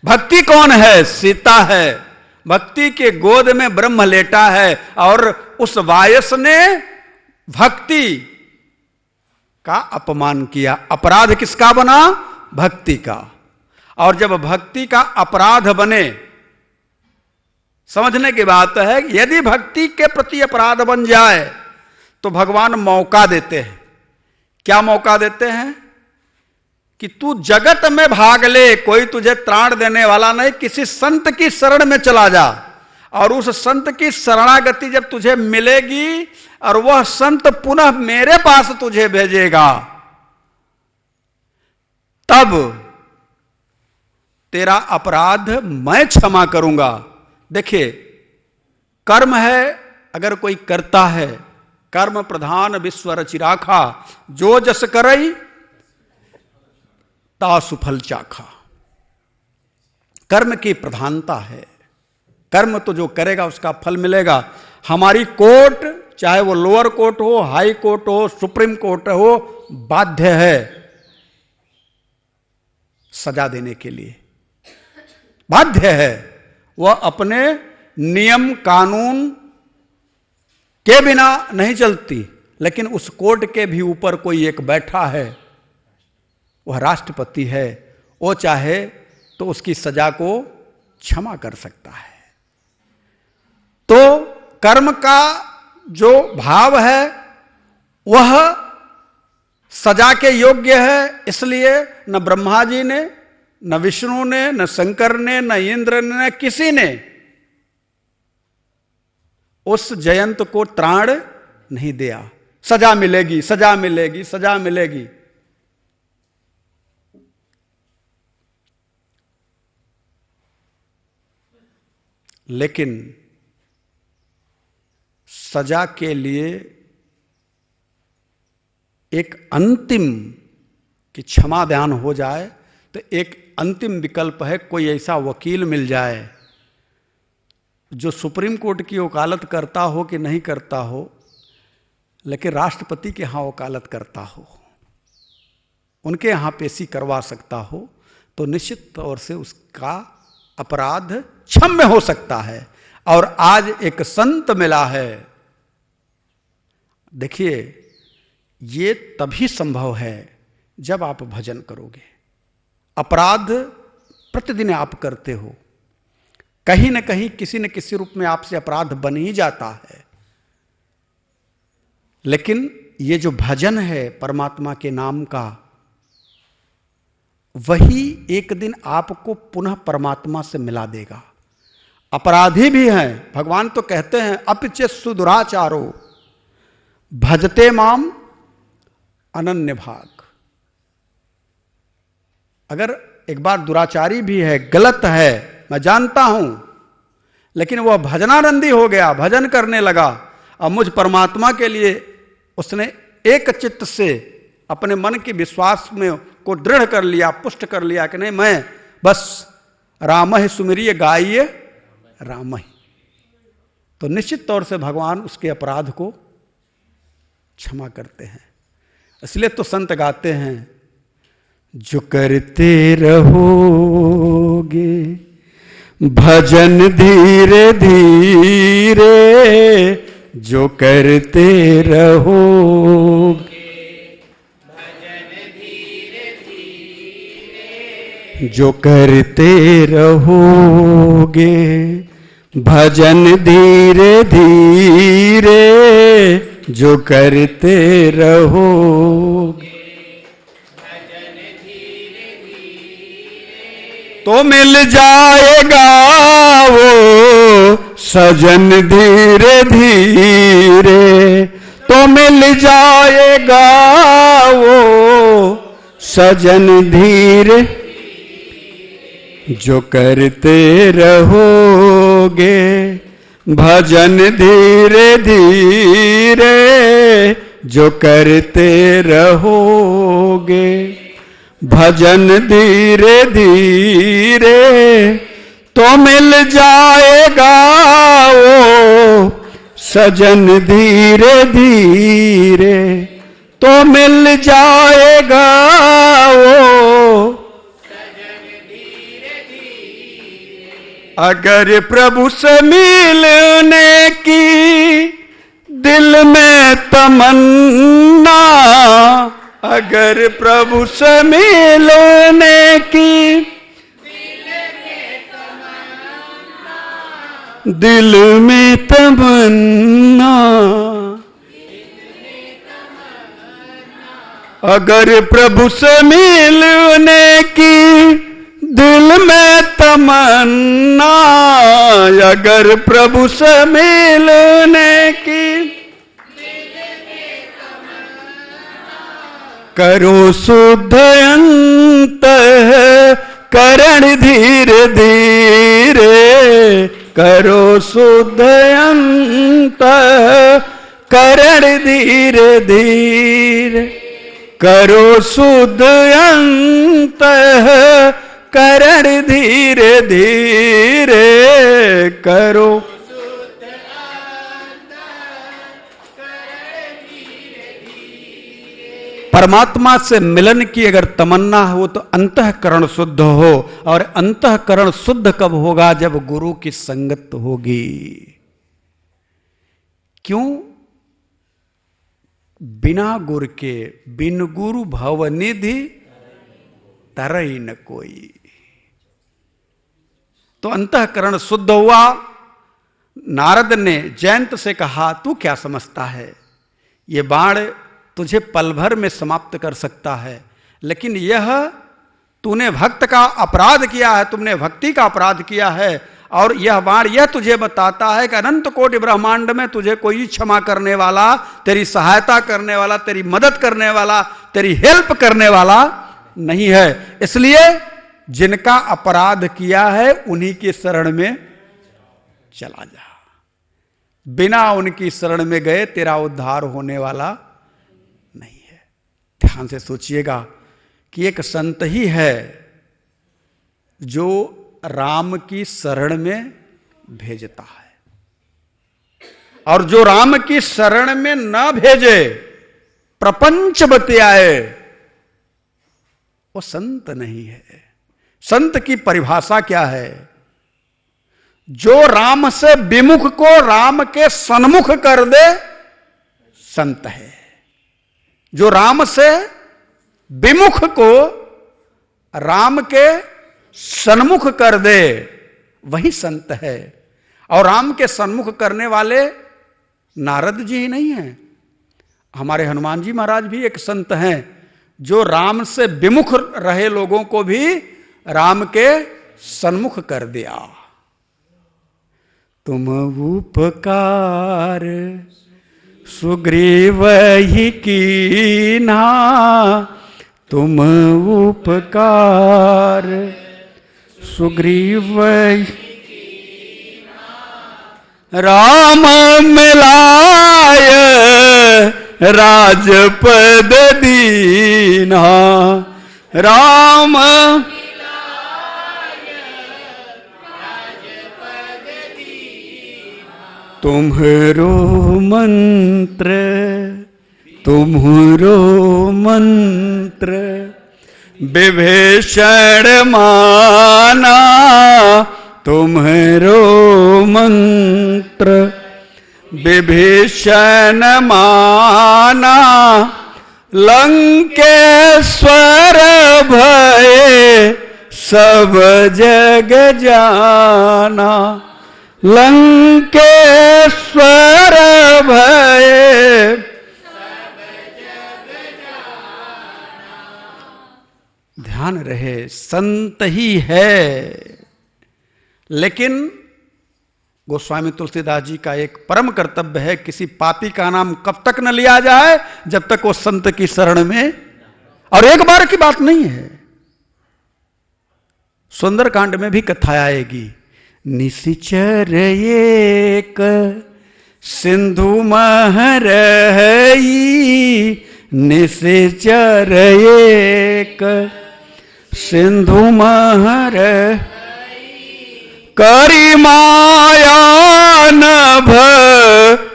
भक्ति कौन है? सीता है। भक्ति के गोद में ब्रह्म लेटा है और उस वायस ने भक्ति का अपमान किया। अपराध किसका बना? भक्ति का। और जब भक्ति का अपराध बने, समझने की बात है, यदि भक्ति के प्रति अपराध बन जाए तो भगवान मौका देते हैं। क्या मौका देते हैं? कि तू जगत में भाग ले, कोई तुझे त्राण देने वाला नहीं, किसी संत की शरण में चला जा। और उस संत की शरणागति जब तुझे मिलेगी और वह संत पुनः मेरे पास तुझे भेजेगा, तब तेरा अपराध मैं क्षमा करूंगा। देखिए, कर्म है, अगर कोई करता है, कर्म प्रधान विश्व रचि राखा। जो जस करई तासु फल चाखा। कर्म की प्रधानता है। कर्म तो जो करेगा उसका फल मिलेगा। हमारी कोर्ट, चाहे वो लोअर कोर्ट हो, हाई कोर्ट हो, सुप्रीम कोर्ट हो, बाध्य है सजा देने के लिए, बाध्य है। वह अपने नियम कानून के बिना नहीं चलती, लेकिन उस कोर्ट के भी ऊपर कोई एक बैठा है, वह राष्ट्रपति है। वो चाहे तो उसकी सजा को क्षमा कर सकता है। तो कर्म का जो भाव है वह सजा के योग्य है। इसलिए न ब्रह्मा जी ने, न विष्णु ने, न शंकर ने, न इंद्र ने, न किसी ने उस जयंत को त्राण नहीं दिया। सजा मिलेगी, सजा मिलेगी, सजा मिलेगी। लेकिन सजा के लिए एक अंतिम कि क्षमा दान हो जाए, तो एक अंतिम विकल्प है, कोई ऐसा वकील मिल जाए जो सुप्रीम कोर्ट की वकालत करता हो कि नहीं करता हो, लेकिन राष्ट्रपति के यहां वकालत करता हो, उनके यहां पेशी करवा सकता हो, तो निश्चित तौर से उसका अपराध क्षम्य हो सकता है। और आज एक संत मिला है। देखिए, ये तभी संभव है जब आप भजन करोगे। अपराध प्रतिदिन आप करते हो, कहीं न कहीं किसी न किसी रूप में आपसे अपराध बन ही जाता है। लेकिन ये जो भजन है परमात्मा के नाम का, वही एक दिन आपको पुनः परमात्मा से मिला देगा। अपराधी भी हैं, भगवान तो कहते हैं अपिच सुदुराचारो भजते माम अनन्य भाग। अगर एक बार दुराचारी भी है, गलत है, मैं जानता हूं, लेकिन वह भजनानंदी हो गया, भजन करने लगा, अब मुझ परमात्मा के लिए उसने एक चित्त से अपने मन के विश्वास में को दृढ़ कर लिया, पुष्ट कर लिया कि नहीं, मैं बस राम ही सुमिरिय गाइए राम ही, तो निश्चित तौर से भगवान उसके अपराध को क्षमा करते हैं। इसलिए तो संत गाते हैं, जो करते रहोगे भजन धीरे धीरे, जो करते रहोगे भजन धीरे धीरे, जो करते रहोगे भजन धीरे धीरे, जो करते रहोगे भजन धीरे धीरे, तो मिल जाएगा वो सजन धीरे धीरे, तो मिल जाएगा वो सजन धीरे, जो करते रहोगे भजन धीरे धीरे, जो करते रहोगे भजन धीरे धीरे, तो मिल जाएगा वो सजन धीरे धीरे, तो मिल जाएगा वो सजन धीरे धीरे। अगर प्रभु से मिलने की दिल में तमन्ना, अगर प्रभु से मिलने की दिल में तमन्ना, अगर प्रभु से मिलने की दिल में तमन्ना, अगर प्रभु से मिलने की करो शुद्ध अंतःकरण धीरे धीरे, करो शुद्ध अंतःकरण धीरे धीरे, करो शुद्ध अंतःकरण करण धीरे धीरे करो। परमात्मा से मिलन की अगर तमन्ना हो तो अंतःकरण शुद्ध हो, और अंतःकरण शुद्ध कब होगा? जब गुरु की संगत होगी। क्यों? बिना गुरु के बिन गुरु भवनिधि तरई न कोई। तो अंतःकरण शुद्ध हुआ। नारद ने जयंत से कहा, तू क्या समझता है? ये बाण तुझे पल भर में समाप्त कर सकता है, लेकिन यह तूने भक्त का अपराध किया है, तुमने भक्ति का अपराध किया है। और यह बाण यह तुझे बताता है कि अनंत कोटि ब्रह्मांड में तुझे कोई क्षमा करने वाला, तेरी सहायता करने वाला, तेरी मदद करने वाला, तेरी हेल्प करने वाला नहीं है। इसलिए जिनका अपराध किया है उन्हीं की शरण में चला जा। बिना उनकी शरण में गए तेरा उद्धार होने वाला नहीं है। ध्यान से सोचिएगा कि एक संत ही है जो राम की शरण में भेजता है, और जो राम की शरण में न भेजे, प्रपंच बतियाए, वो संत नहीं है। संत की परिभाषा क्या है? जो राम से विमुख को राम के सन्मुख कर दे, संत है। जो राम से विमुख को राम के सन्मुख कर दे, वही संत है। और राम के सन्मुख करने वाले नारद जी ही नहीं हैं, हमारे हनुमान जी महाराज भी एक संत हैं, जो राम से विमुख रहे लोगों को भी राम के सन्मुख कर दिया। तुम उपकार सुग्रीव ही कीन्हा, तुम उपकार सुग्रीव राम मिलाय राजपद दीना, राम तुम्हारो मंत्र, तुम्हारो मंत्र विभीषण माना, तुम्हारो मंत्र विभीषण माना, लंकेश्वर भय सब जग जाना, लंकेश्वर भय ध्यान रहे, संत ही है। लेकिन गोस्वामी तुलसीदास जी का एक परम कर्तव्य है, किसी पापी का नाम कब तक न लिया जाए जब तक वो संत की शरण में, और एक बार की बात नहीं है, सुंदरकांड में भी कथा आएगी। निशिचर एक सिंधु महरई, निशिचर एक सिंधु महर करी माया नभ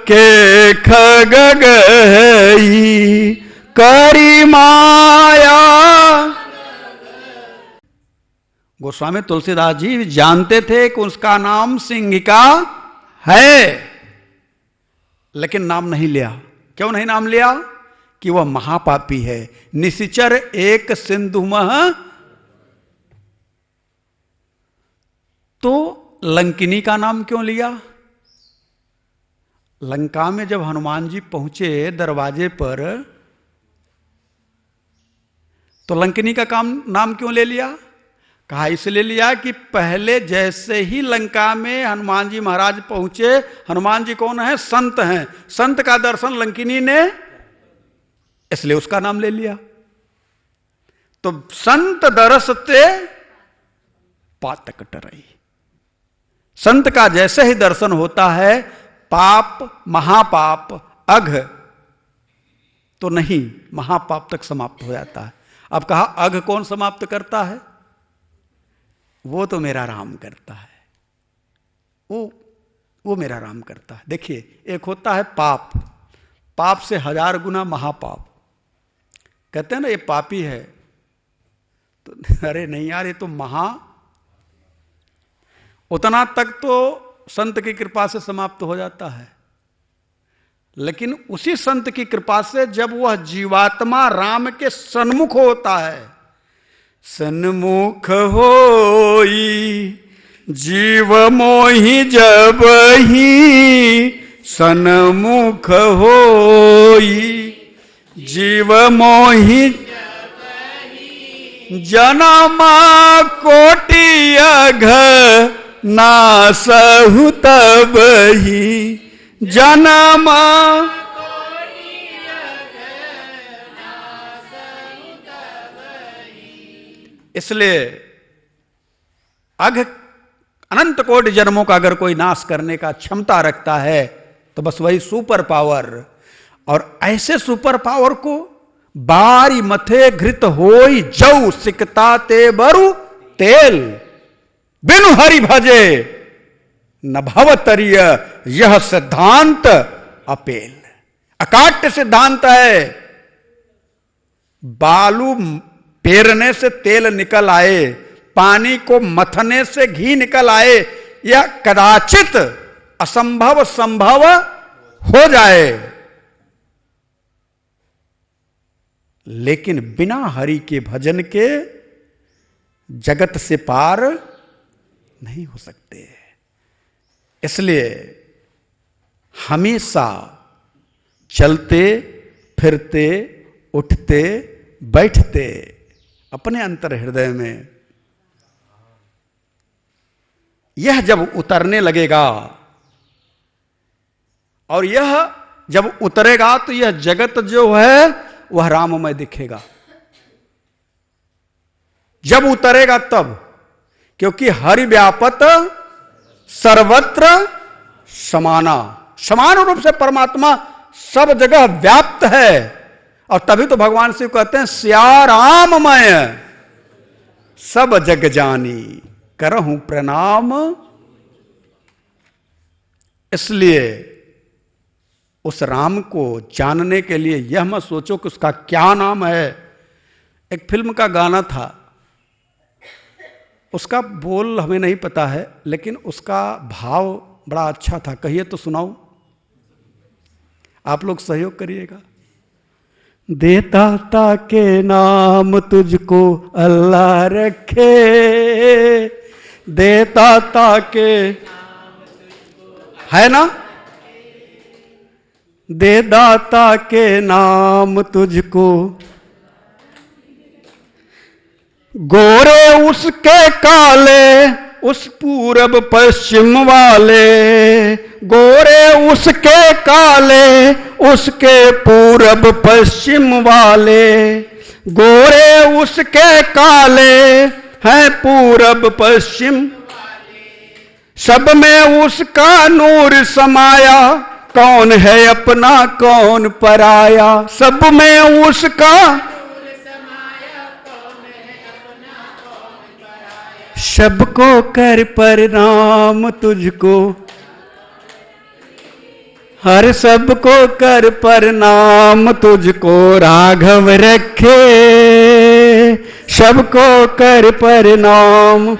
के खग गई, करी माया। गोस्वामी तुलसीदास जी जानते थे कि उसका नाम सिंहिका है, लेकिन नाम नहीं लिया। क्यों नहीं नाम लिया? कि वह महापापी है। निशिचर एक सिंधु मह, तो लंकिनी का नाम क्यों लिया? लंका में जब हनुमान जी पहुंचे दरवाजे पर, तो लंकिनी का नाम क्यों ले लिया? कहा इसलिए लिया कि पहले जैसे ही लंका में हनुमान जी महाराज पहुंचे, हनुमान जी कौन है? संत हैं। संत का दर्शन लंकिनी ने, इसलिए उसका नाम ले लिया। तो संत दरसते पातक टरई, संत का जैसे ही दर्शन होता है, पाप महापाप अघ तो नहीं, महापाप तक समाप्त हो जाता है। अब कहा अघ कौन समाप्त करता है? वो तो मेरा राम करता है, वो मेरा राम करता है। देखिए, एक होता है पाप, पाप से 1000 गुना महापाप। कहते हैं ना ये पापी है, तो अरे नहीं यार, ये तो उतना तक तो संत की कृपा से समाप्त हो जाता है। लेकिन उसी संत की कृपा से जब वह जीवात्मा राम के सन्मुख होता है, सन्मुख होई जीव मोहि जब ही सन्मुख होई जीव मोहि जनमा कोटि अघ नासहु तब ही जनमा। इसलिए अनंत कोटि जन्मों का अगर कोई नाश करने का क्षमता रखता है तो बस वही सुपर पावर। और ऐसे सुपर पावर को बारी मथे घृत होई जऊ सिकता ते बरु तेल, बिनु हरि भजे न भवतरिय यह सिद्धांत अपेल। अकाट्य सिद्धांत है। बालू पेरने से तेल निकल आए, पानी को मथने से घी निकल आए, यह कदाचित असंभव संभव हो जाए, लेकिन बिना हरि के भजन के जगत से पार नहीं हो सकते। इसलिए हमेशा चलते फिरते उठते बैठते अपने अंतर हृदय में यह जब उतरने लगेगा, और यह जब उतरेगा तो यह जगत जो है वह राममय दिखेगा। जब उतरेगा तब, क्योंकि हरि व्यापत सर्वत्र समाना, समान रूप से परमात्मा सब जगह व्याप्त है। और तभी तो भगवान शिव कहते हैं स्या राममय सब जग जानी करहूं प्रणाम। इसलिए उस राम को जानने के लिए यह मत सोचो कि उसका क्या नाम है। एक फिल्म का गाना था, उसका बोल हमें नहीं पता है, लेकिन उसका भाव बड़ा अच्छा था। कहिए तो सुनाओ, आप लोग सहयोग करिएगा। देता के नाम तुझको अल्लाह रखे, देता के, है ना, दे दाता के नाम तुझको, गोरे उसके काले उस पूरब पश्चिम वाले, गोरे उसके काले उसके पूरब पश्चिम वाले, गोरे उसके काले हैं पूरब पश्चिम, सब में उसका नूर समाया, कौन है अपना कौन पराया, सब में उसका सबको कर प्रणाम तुझको, हर सबको कर प्रणाम तुझको, राघव रखे सबको कर प्रणाम,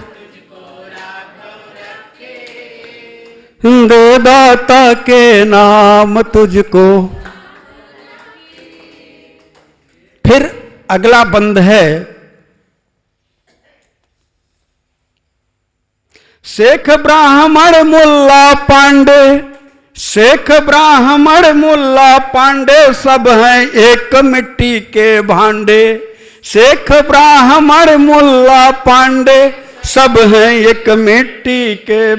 दे दाता के नाम तुझको। फिर अगला बंद है, शेख ब्राह्मण मुल्ला पांडे, शेख ब्राह्मण मुल्ला पांडे सब हैं एक मिट्टी के भांडे, शेख ब्राह्मण मुल्ला पांडे सब हैं एक मिट्टी के,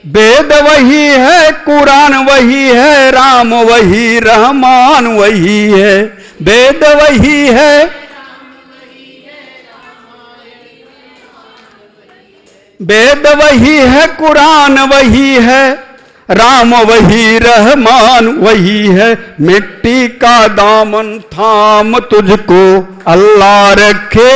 वेद वही है कुरान वही है राम वही रहमान वही है, वेद वही है वेद वही है कुरान वही है राम वही रहमान वही है, मिट्टी का दामन थाम तुझको अल्लाह रखे,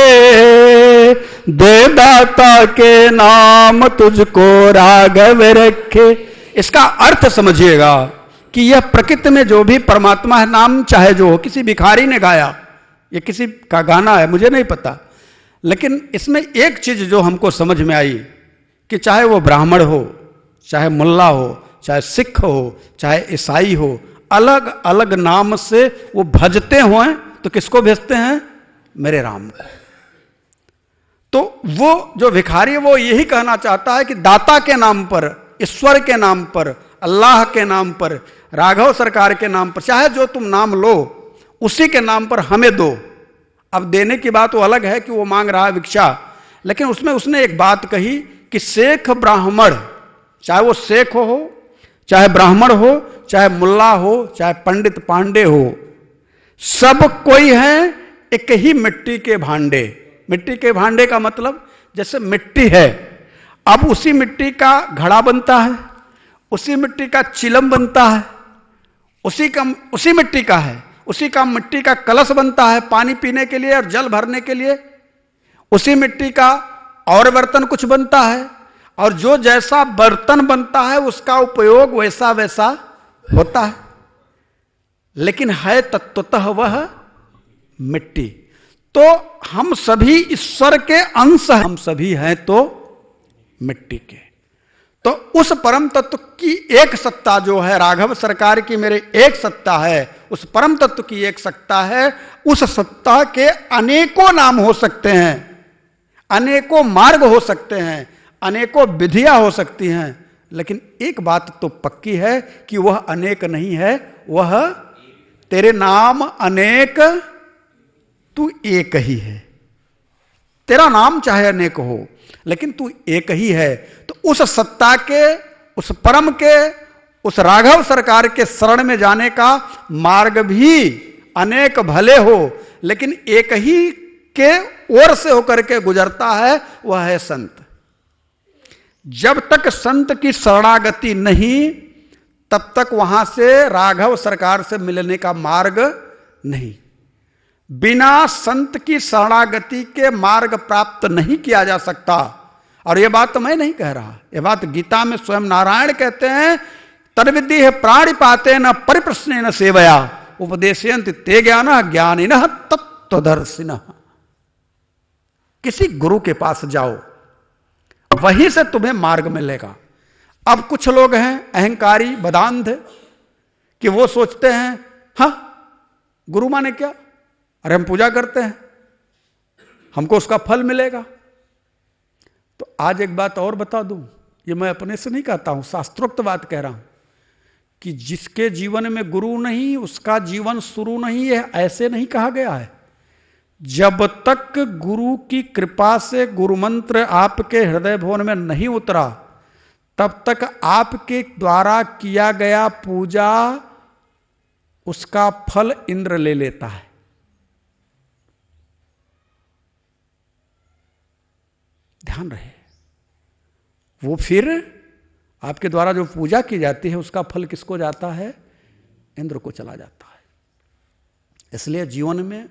देवदाता के नाम तुझको राघव रखे। इसका अर्थ समझिएगा कि यह प्रकृति में जो भी परमात्मा है, नाम चाहे जो हो, किसी भिखारी ने गाया, ये किसी का गाना है मुझे नहीं पता, लेकिन इसमें एक चीज जो हमको समझ में आई कि चाहे वो ब्राह्मण हो, चाहे मुल्ला हो, चाहे सिख हो, चाहे ईसाई हो, अलग अलग नाम से वो भजते हुए तो किसको भेजते हैं? मेरे राम को। तो वो जो भिखारी है वो यही कहना चाहता है कि दाता के नाम पर, ईश्वर के नाम पर, अल्लाह के नाम पर, राघव सरकार के नाम पर, चाहे जो तुम नाम लो उसी के नाम पर हमें दो। अब देने की बात वो अलग है कि वो मांग रहा है भिक्षा, लेकिन उसमें उसने एक बात कही कि शेख ब्राह्मण, चाहे वो शेख हो, चाहे ब्राह्मण हो, चाहे मुल्ला हो, चाहे पंडित पांडे हो, सब कोई है एक ही मिट्टी के भांडे। मिट्टी के भांडे का मतलब जैसे मिट्टी है, अब उसी मिट्टी का घड़ा बनता है, उसी मिट्टी का चिलम बनता है, उसी मिट्टी का है, उसी का मिट्टी का कलश बनता है पानी पीने के लिए और जल भरने के लिए, उसी मिट्टी का और बर्तन कुछ बनता है, और जो जैसा बर्तन बनता है उसका उपयोग वैसा वैसा होता है, लेकिन है तत्वतः वह मिट्टी। तो हम सभी ईश्वर के अंश हैं, हम सभी हैं तो मिट्टी के। तो उस परम तत्व की एक सत्ता जो है, राघव सरकार की मेरे एक सत्ता है, उस परम तत्व की एक सत्ता है। उस सत्ता के अनेकों नाम हो सकते हैं, अनेकों मार्ग हो सकते हैं, अनेकों विधियां हो सकती हैं, लेकिन एक बात तो पक्की है कि वह अनेक नहीं है, वह तेरे नाम अनेक, तू एक ही है। तेरा नाम चाहे अनेक हो, लेकिन तू एक ही है। तो उस सत्ता के, उस परम के, उस राघव सरकार के शरण में जाने का मार्ग भी अनेक भले हो, लेकिन एक ही के ओर से होकर के गुजरता है, वह है संत। जब तक संत की शरणागति नहीं, तब तक वहां से राघव सरकार से मिलने का मार्ग नहीं। बिना संत की शरणागति के मार्ग प्राप्त नहीं किया जा सकता। और यह बात तो मैं नहीं कह रहा, यह बात गीता में स्वयं नारायण कहते हैं, तद्विद्धि है प्राणिपाते न परिप्रश्ने न सेवया उपदेशयन्ति ते ज्ञान ज्ञानिनः तत्त्वदर्शिनः। किसी गुरु के पास जाओ, वहीं से तुम्हें मार्ग मिलेगा। अब कुछ लोग हैं अहंकारी बदांध कि वो सोचते हैं हाँ गुरु माने क्या, अरे हम पूजा करते हैं हमको उसका फल मिलेगा। तो आज एक बात और बता दूं, ये मैं अपने से नहीं कहता हूं, शास्त्रोक्त बात कह रहा हूं कि जिसके जीवन में गुरु नहीं उसका जीवन शुरू नहीं है, ऐसे नहीं कहा गया है। जब तक गुरु की कृपा से गुरु मंत्र आपके हृदय भवन में नहीं उतरा, तब तक आपके द्वारा किया गया पूजा उसका फल इंद्र ले लेता है। ध्यान रहे, वो फिर आपके द्वारा जो पूजा की जाती है उसका फल किसको जाता है? इंद्र को चला जाता है। इसलिए जीवन में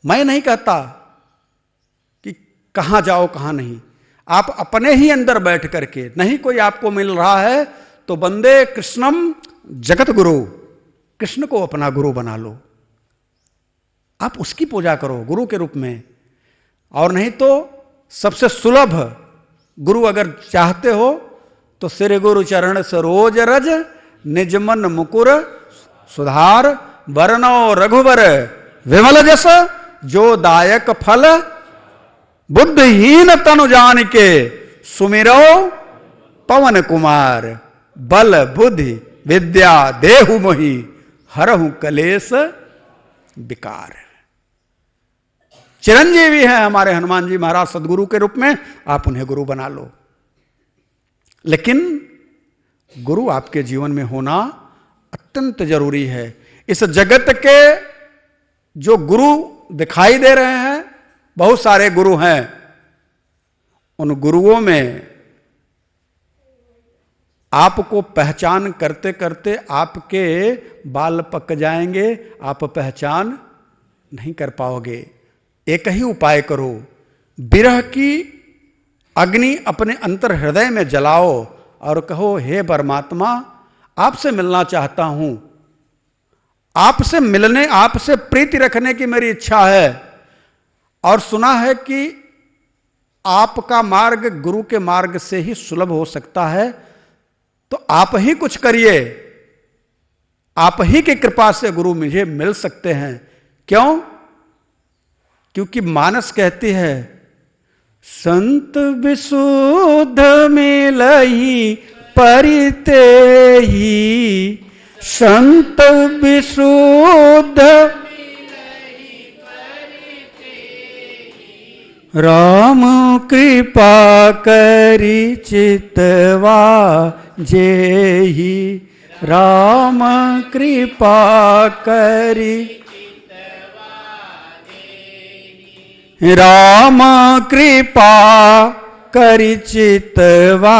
मैं नहीं कहता कि कहां जाओ कहां नहीं, आप अपने ही अंदर बैठ करके, नहीं कोई आपको मिल रहा है तो वंदे कृष्णम जगत गुरु, कृष्ण को अपना गुरु बना लो, आप उसकी पूजा करो गुरु के रूप में। और नहीं तो सबसे सुलभ गुरु अगर चाहते हो तो सिर गुरु चरण सरोज रज निज मन मुकुर सुधार वरनो रघुवर विमल जस जो दायक फल बुद्धिहीन तनु जान के सुमिरो पवन कुमार बल बुद्धि विद्या देहु मोहि हरहु कलेश विकार। चिरंजीवी है हमारे हनुमान जी महाराज सदगुरु के रूप में, आप उन्हें गुरु बना लो। लेकिन गुरु आपके जीवन में होना अत्यंत जरूरी है। इस जगत के जो गुरु दिखाई दे रहे हैं, बहुत सारे गुरु हैं, उन गुरुओं में आपको पहचान करते करते आपके बाल पक जाएंगे, आप पहचान नहीं कर पाओगे। एक ही उपाय करो, विरह की अग्नि अपने अंतर हृदय में जलाओ और कहो, हे परमात्मा, आपसे मिलना चाहता हूं, आपसे मिलने, आपसे प्रीति रखने की मेरी इच्छा है। और सुना है कि आपका मार्ग गुरु के मार्ग से ही सुलभ हो सकता है, तो आप ही कुछ करिए, आप ही की कृपा से गुरु मुझे मिल सकते हैं। क्यों? क्योंकि मानस कहती है, संत विशुद्ध मिलहि परिते ही, संत विशुद्ध राम कृपा करि चितवा जेहि, राम कृपा करि, राम कृपा करि चितवा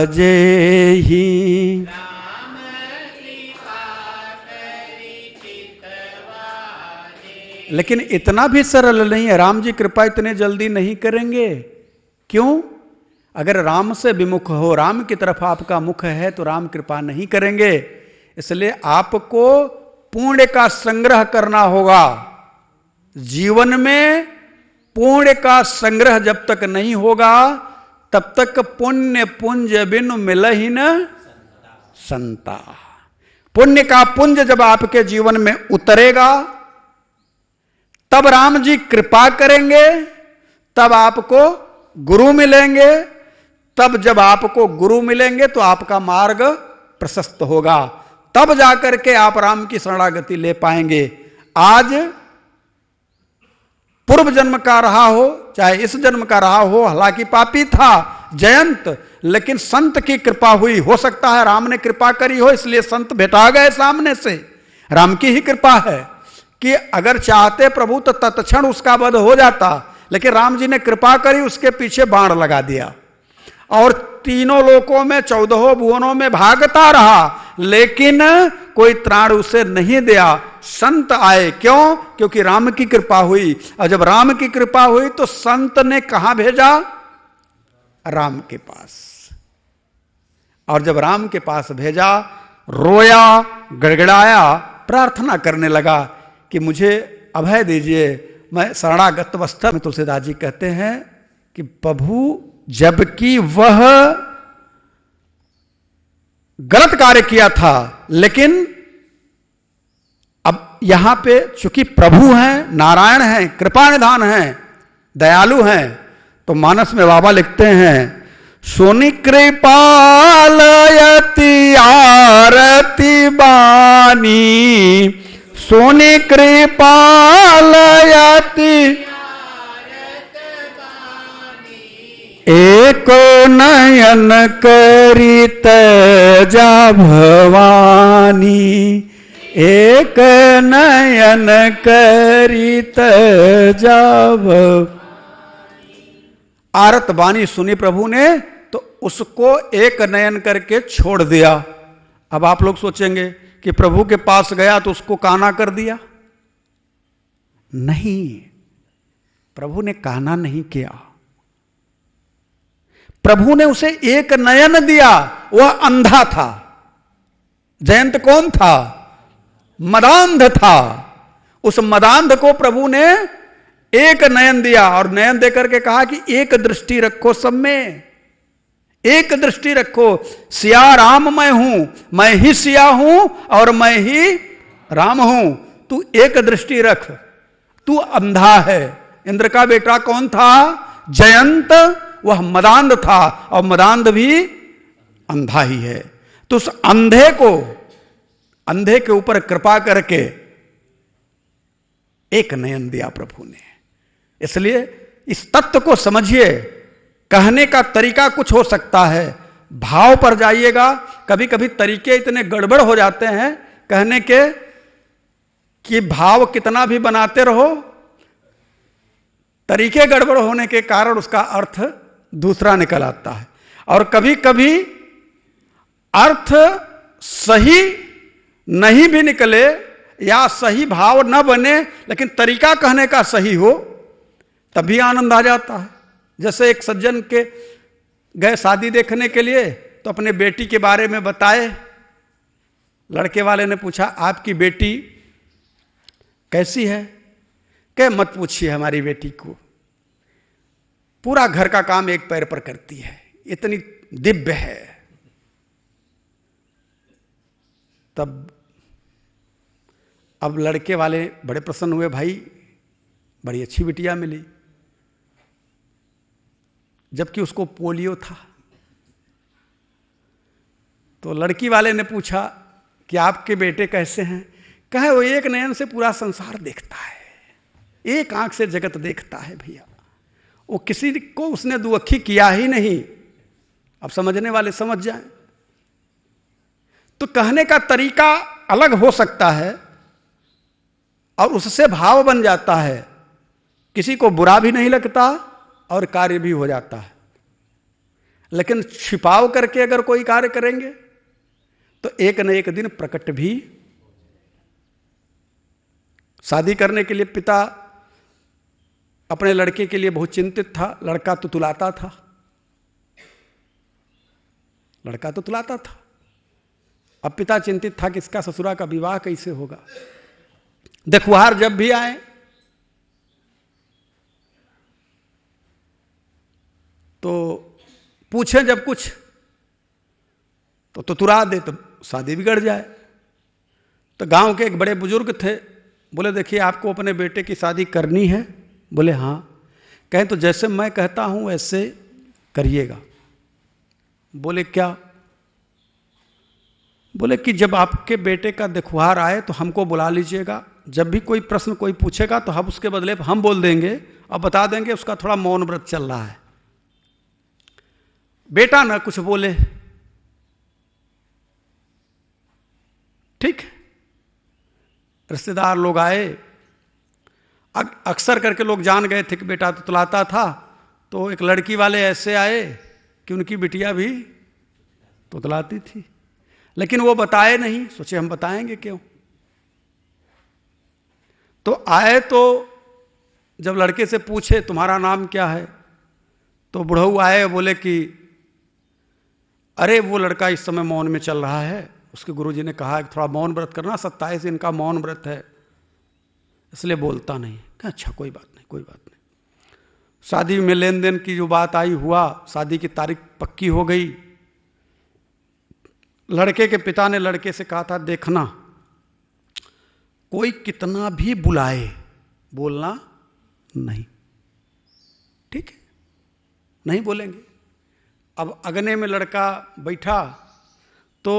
जेहि। लेकिन इतना भी सरल नहीं है, राम जी कृपा इतने जल्दी नहीं करेंगे। क्यों? अगर राम से विमुख हो, राम की तरफ आपका मुख है, तो राम कृपा नहीं करेंगे। इसलिए आपको पुण्य का संग्रह करना होगा। जीवन में पुण्य का संग्रह जब तक नहीं होगा, तब तक पुण्य पुंज बिन मिलहि न संता। पुण्य का पुंज जब आपके जीवन में उतरेगा, तब राम जी कृपा करेंगे, तब आपको गुरु मिलेंगे, तब जब आपको गुरु मिलेंगे तो आपका मार्ग प्रशस्त होगा, तब जाकर के आप राम की शरणागति ले पाएंगे। आज पूर्व जन्म का रहा हो, चाहे इस जन्म का रहा हो, हालांकि पापी था जयंत, लेकिन संत की कृपा हुई। हो सकता है राम ने कृपा करी हो, इसलिए संत भेटा गए सामने से। राम की ही कृपा है कि अगर चाहते प्रभु तो तत्क्षण उसका वध हो जाता, लेकिन राम जी ने कृपा करी, उसके पीछे बाण लगा दिया और तीनों लोकों में 14 भुवनों में भागता रहा, लेकिन कोई त्राण उसे नहीं दिया। संत आए, क्यों? क्योंकि राम की कृपा हुई। और जब राम की कृपा हुई तो संत ने कहां भेजा? राम के पास। और जब राम के पास भेजा, रोया, गड़गड़ाया, प्रार्थना करने लगा कि मुझे अभय दीजिए, मैं शरणागत अवस्था में। तुलसीदास जी कहते हैं कि प्रभु जबकि वह गलत कार्य किया था, लेकिन अब यहां पे चूंकि प्रभु हैं, नारायण हैं, कृपा निधान हैं, दयालु हैं, तो मानस में बाबा लिखते हैं, सुनि कृपालयति आरती बानी, सुनि कृपालयति एक नयन करित जा भवानी, एक नयन करित जा भवानी। आरत बानी सुनी प्रभु ने, तो उसको एक नयन करके छोड़ दिया। अब आप लोग सोचेंगे कि प्रभु के पास गया तो उसको काना कर दिया। नहीं, प्रभु ने काना नहीं किया, प्रभु ने उसे एक नयन दिया। वह अंधा था। जयंत कौन था? मदांध था। उस मदांध को प्रभु ने एक नयन दिया और नयन देकर के कहा कि एक दृष्टि रखो सब में, एक दृष्टि रखो। सिया राम मैं हूं, मैं ही सिया हूं और मैं ही राम हूं, तू एक दृष्टि रख। तू अंधा है। इंद्र का बेटा कौन था? जयंत। वह मदांध था और मदांध भी अंधा ही है। तो उस अंधे को, अंधे के ऊपर कृपा करके एक नयन दिया प्रभु ने। इसलिए इस तत्व को समझिए। कहने का तरीका कुछ हो सकता है, भाव पर जाइएगा। कभी कभी तरीके इतने गड़बड़ हो जाते हैं कहने के कि भाव कितना भी बनाते रहो, तरीके गड़बड़ होने के कारण उसका अर्थ दूसरा निकल आता है। और कभी कभी अर्थ सही नहीं भी निकले या सही भाव न बने, लेकिन तरीका कहने का सही हो, तभी आनंद आ जाता है। जैसे एक सज्जन के गए शादी देखने के लिए, तो अपने बेटी के बारे में बताए। लड़के वाले ने पूछा, आपकी बेटी कैसी है? कहे मत पूछिए, हमारी बेटी को पूरा घर का काम एक पैर पर करती है, इतनी दिव्य है। तब अब लड़के वाले बड़े प्रसन्न हुए, भाई बड़ी अच्छी बिटिया मिली, जबकि उसको पोलियो था। तो लड़की वाले ने पूछा कि आपके बेटे कैसे हैं? कहे वो एक नयन से पूरा संसार देखता है, एक आंख से जगत देखता है भैया, वो किसी को उसने दुअक्खी किया ही नहीं। अब समझने वाले समझ जाएं। तो कहने का तरीका अलग हो सकता है और उससे भाव बन जाता है, किसी को बुरा भी नहीं लगता और कार्य भी हो जाता है। लेकिन छिपाव करके अगर कोई कार्य करेंगे तो एक न एक दिन प्रकट भी। शादी करने के लिए पिता अपने लड़के के लिए बहुत चिंतित था। लड़का तो तुलाता था, लड़का तो तुलाता था। अब पिता चिंतित था कि इसका ससुरा का विवाह कैसे होगा। देखुहार जब भी आए तो पूछें जब कुछ तो तुरा दे, तो शादी बिगड़ जाए। तो गांव के एक बड़े बुजुर्ग थे, बोले देखिए आपको अपने बेटे की शादी करनी है? बोले हाँ। कहें तो जैसे मैं कहता हूं वैसे करिएगा। बोले क्या? बोले कि जब आपके बेटे का देखुहार आए तो हमको बुला लीजिएगा, जब भी कोई प्रश्न कोई पूछेगा तो हम उसके बदले हम बोल देंगे और बता देंगे उसका थोड़ा मौन व्रत चल रहा है। बेटा ना कुछ बोले, ठीक है। रिश्तेदार लोग आए, अक्सर करके लोग जान गए थे कि बेटा तो तुलाता था। तो एक लड़की वाले ऐसे आए कि उनकी बिटिया भी तो तुलाती थी, लेकिन वो बताए नहीं। सोचे हम बताएंगे क्यों। तो आए तो जब लड़के से पूछे तुम्हारा नाम क्या है, तो बुढ़ऊ आए, बोले कि अरे वो लड़का इस समय मौन में चल रहा है, उसके गुरुजी ने कहा कि थोड़ा मौन व्रत करना, 27 दिन का मौन व्रत है, इसलिए बोलता नहीं। अच्छा कोई बात नहीं, कोई बात नहीं। शादी में लेन देन की जो बात आई हुआ, शादी की तारीख पक्की हो गई। लड़के के पिता ने लड़के से कहा था देखना कोई कितना भी बुलाए बोलना नहीं, ठीक है? नहीं बोलेंगे। अब अगने में लड़का बैठा तो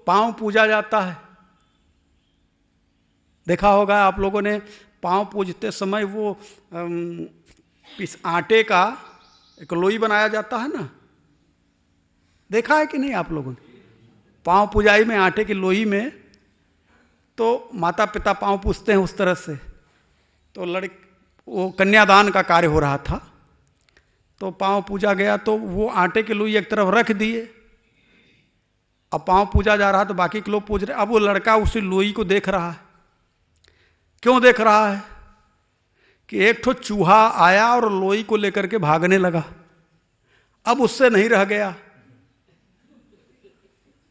पांव पूजा जाता है। देखा होगा आप लोगों ने, पांव पूजते समय वो इस आटे का एक लोई बनाया जाता है ना, देखा है कि नहीं आप लोगों ने? पांव पूजाई में आटे की लोई में तो माता पिता पांव पूजते हैं उस तरह से। तो वो कन्यादान का कार्य हो रहा था, तो पांव पूजा गया, तो वो आटे की लोई एक तरफ रख दिए। अब पांव पूजा जा रहा तो बाकी के लोग पूज रहे। अब वो लड़का उसी लोई को देख रहा है। क्यों देख रहा है? कि एक ठो चूहा आया और लोई को लेकर के भागने लगा। अब उससे नहीं रह गया।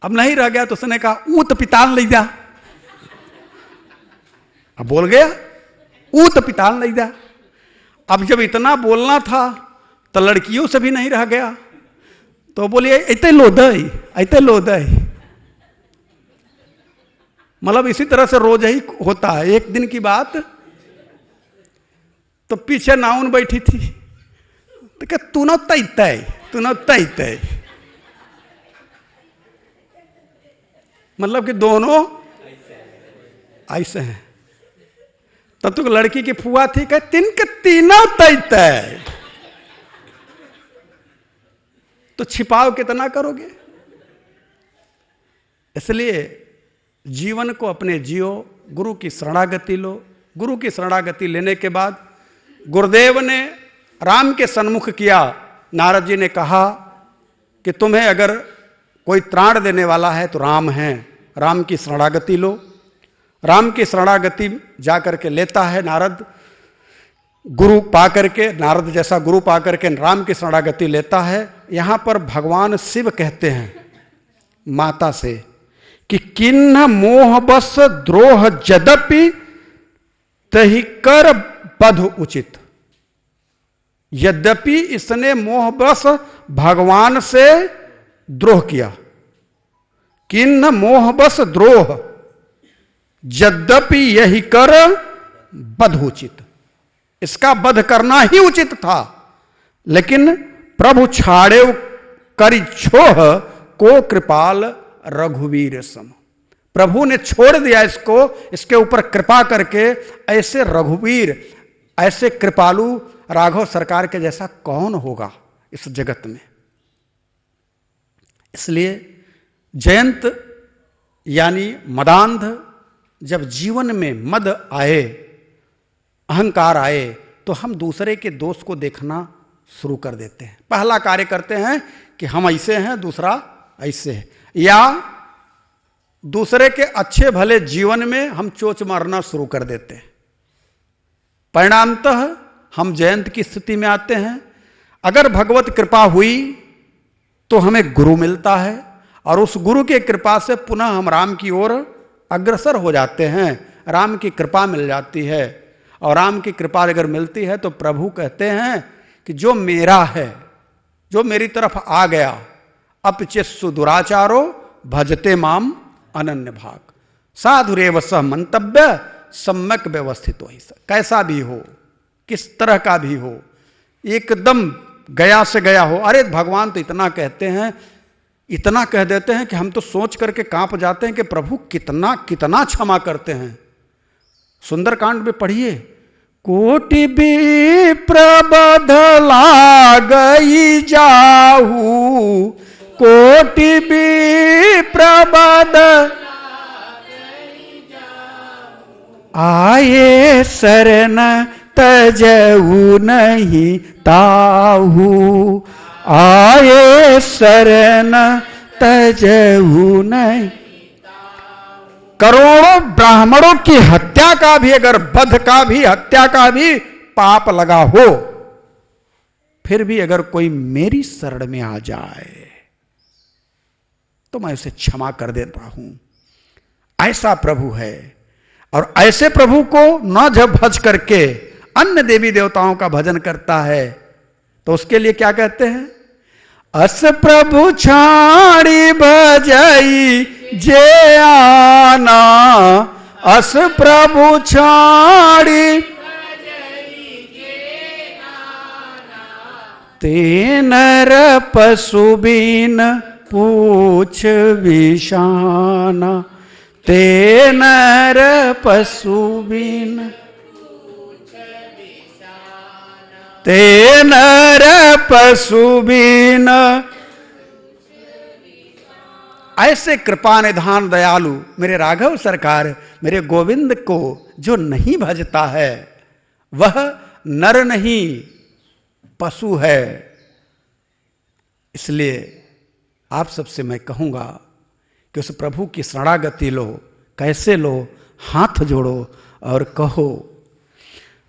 अब नहीं रह गया तो उसने कहा ऊत पिताल ले जा। अब बोल गया ऊत पिताल ले जा। अब जब इतना बोलना था तो लड़कियों से भी नहीं रह गया, तो बोलिए ऐते लोदई, ऐते लोदई। मतलब इसी तरह से रोज ही होता है। एक दिन की बात, तो पीछे नाउन बैठी थी, तो क्या तू न तैतै, तू न तैतै। मतलब कि दोनों ऐसे हैं। तब तो लड़की की फुआ थी, कहे तीन के तीनों तैतै। तो छिपाव कितना करोगे? इसलिए जीवन को अपने जियो, गुरु की शरणागति लो। गुरु की शरणागति लेने के बाद गुरुदेव ने राम के सन्मुख किया। नारद जी ने कहा कि तुम्हें अगर कोई त्राण देने वाला है तो राम है, राम की शरणागति लो। राम की शरणागति जाकर के लेता है नारद। गुरु पाकर के, नारद जैसा गुरु पाकर के राम की शरणागति लेता है। यहां पर भगवान शिव कहते हैं माता से कि किन्न मोहबस द्रोह यद्यपि तहि कर बध उचित। यद्यपि इसने मोहबस भगवान से द्रोह किया, किन्न मोहबस द्रोह यद्यपि यही कर बध उचित, इसका वध करना ही उचित था, लेकिन प्रभु छाड़े करि छोह को कृपाल रघुवीर सम। प्रभु ने छोड़ दिया इसको, इसके ऊपर कृपा करके। ऐसे रघुवीर, ऐसे कृपालु राघव सरकार के जैसा कौन होगा इस जगत में। इसलिए जयंत यानी मदांध, जब जीवन में मद आए, अहंकार आए, तो हम दूसरे के दोष को देखना शुरू कर देते हैं। पहला कार्य करते हैं कि हम ऐसे हैं, दूसरा ऐसे है, या दूसरे के अच्छे भले जीवन में हम चोच मारना शुरू कर देते हैं। परिणामतः हम जयंत की स्थिति में आते हैं। अगर भगवत कृपा हुई तो हमें गुरु मिलता है, और उस गुरु के कृपा से पुनः हम राम की ओर अग्रसर हो जाते हैं। राम की कृपा मिल जाती है, और राम की कृपा अगर मिलती है तो प्रभु कहते हैं कि जो मेरा है, जो मेरी तरफ आ गया, अपचित्सु दुराचारो भजते माम अनन्य भाग, साधुरेव सह मंतव्य सम्यक व्यवस्थित हो। कैसा भी हो, किस तरह का भी हो, एकदम गया से गया हो। अरे भगवान तो इतना कहते हैं, इतना कह देते हैं कि हम तो सोच करके कांप जाते हैं कि प्रभु कितना कितना क्षमा करते हैं। सुंदरकांड में पढ़िए, कोटि भी प्रबध लागई जाहू, कोटि भी प्रबध आए शरण तजऊ नहीं ताहू, आए शरण तजऊ नहीं। करोड़ों ब्राह्मणों की हत्या का भी, अगर वध का भी, हत्या का भी पाप लगा हो, फिर भी अगर कोई मेरी शरण में आ जाए तो मैं उसे क्षमा कर देता हूं। ऐसा प्रभु है। और ऐसे प्रभु को न जब भज करके अन्य देवी देवताओं का भजन करता है तो उसके लिए क्या कहते हैं, अस प्रभु छाड़ी भजई जे आना, अस प्रभु छाड़ी ते नर पशु बिन पूछ विषाना, ते नर पशु बिन, ते नर पशु बिन। ऐसे कृपा निधान दयालु मेरे राघव सरकार, मेरे गोविंद को जो नहीं भजता है वह नर नहीं पशु है। इसलिए आप सबसे मैं कहूंगा कि उस प्रभु की शरणागति लो। कैसे लो? हाथ जोड़ो और कहो,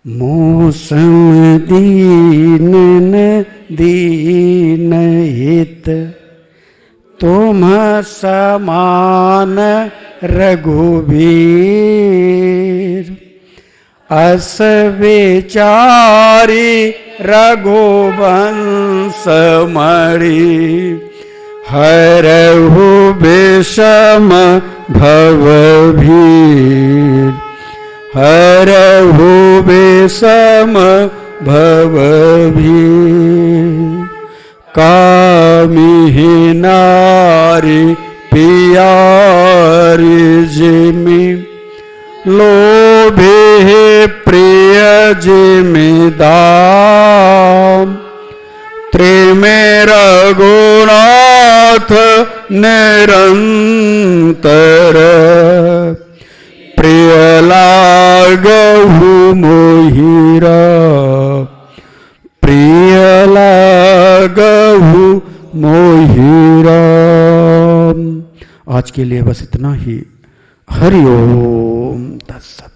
मौसम दीन न दीन हित, तुम समान रघुवीर, अस विचारी रघुवंश मणि, हरहु विषम भवभीर, हरहु विषम भवभीर, कामिहि नारी पियारी जिमि, लोभे प्रिय जिमि दाम, त्रिमे रघुनाथ निरंतर, प्रिय लागहु मोहिरा, प्रिय लागहु मोहिरा। आज के लिए बस इतना ही। हरि ओम।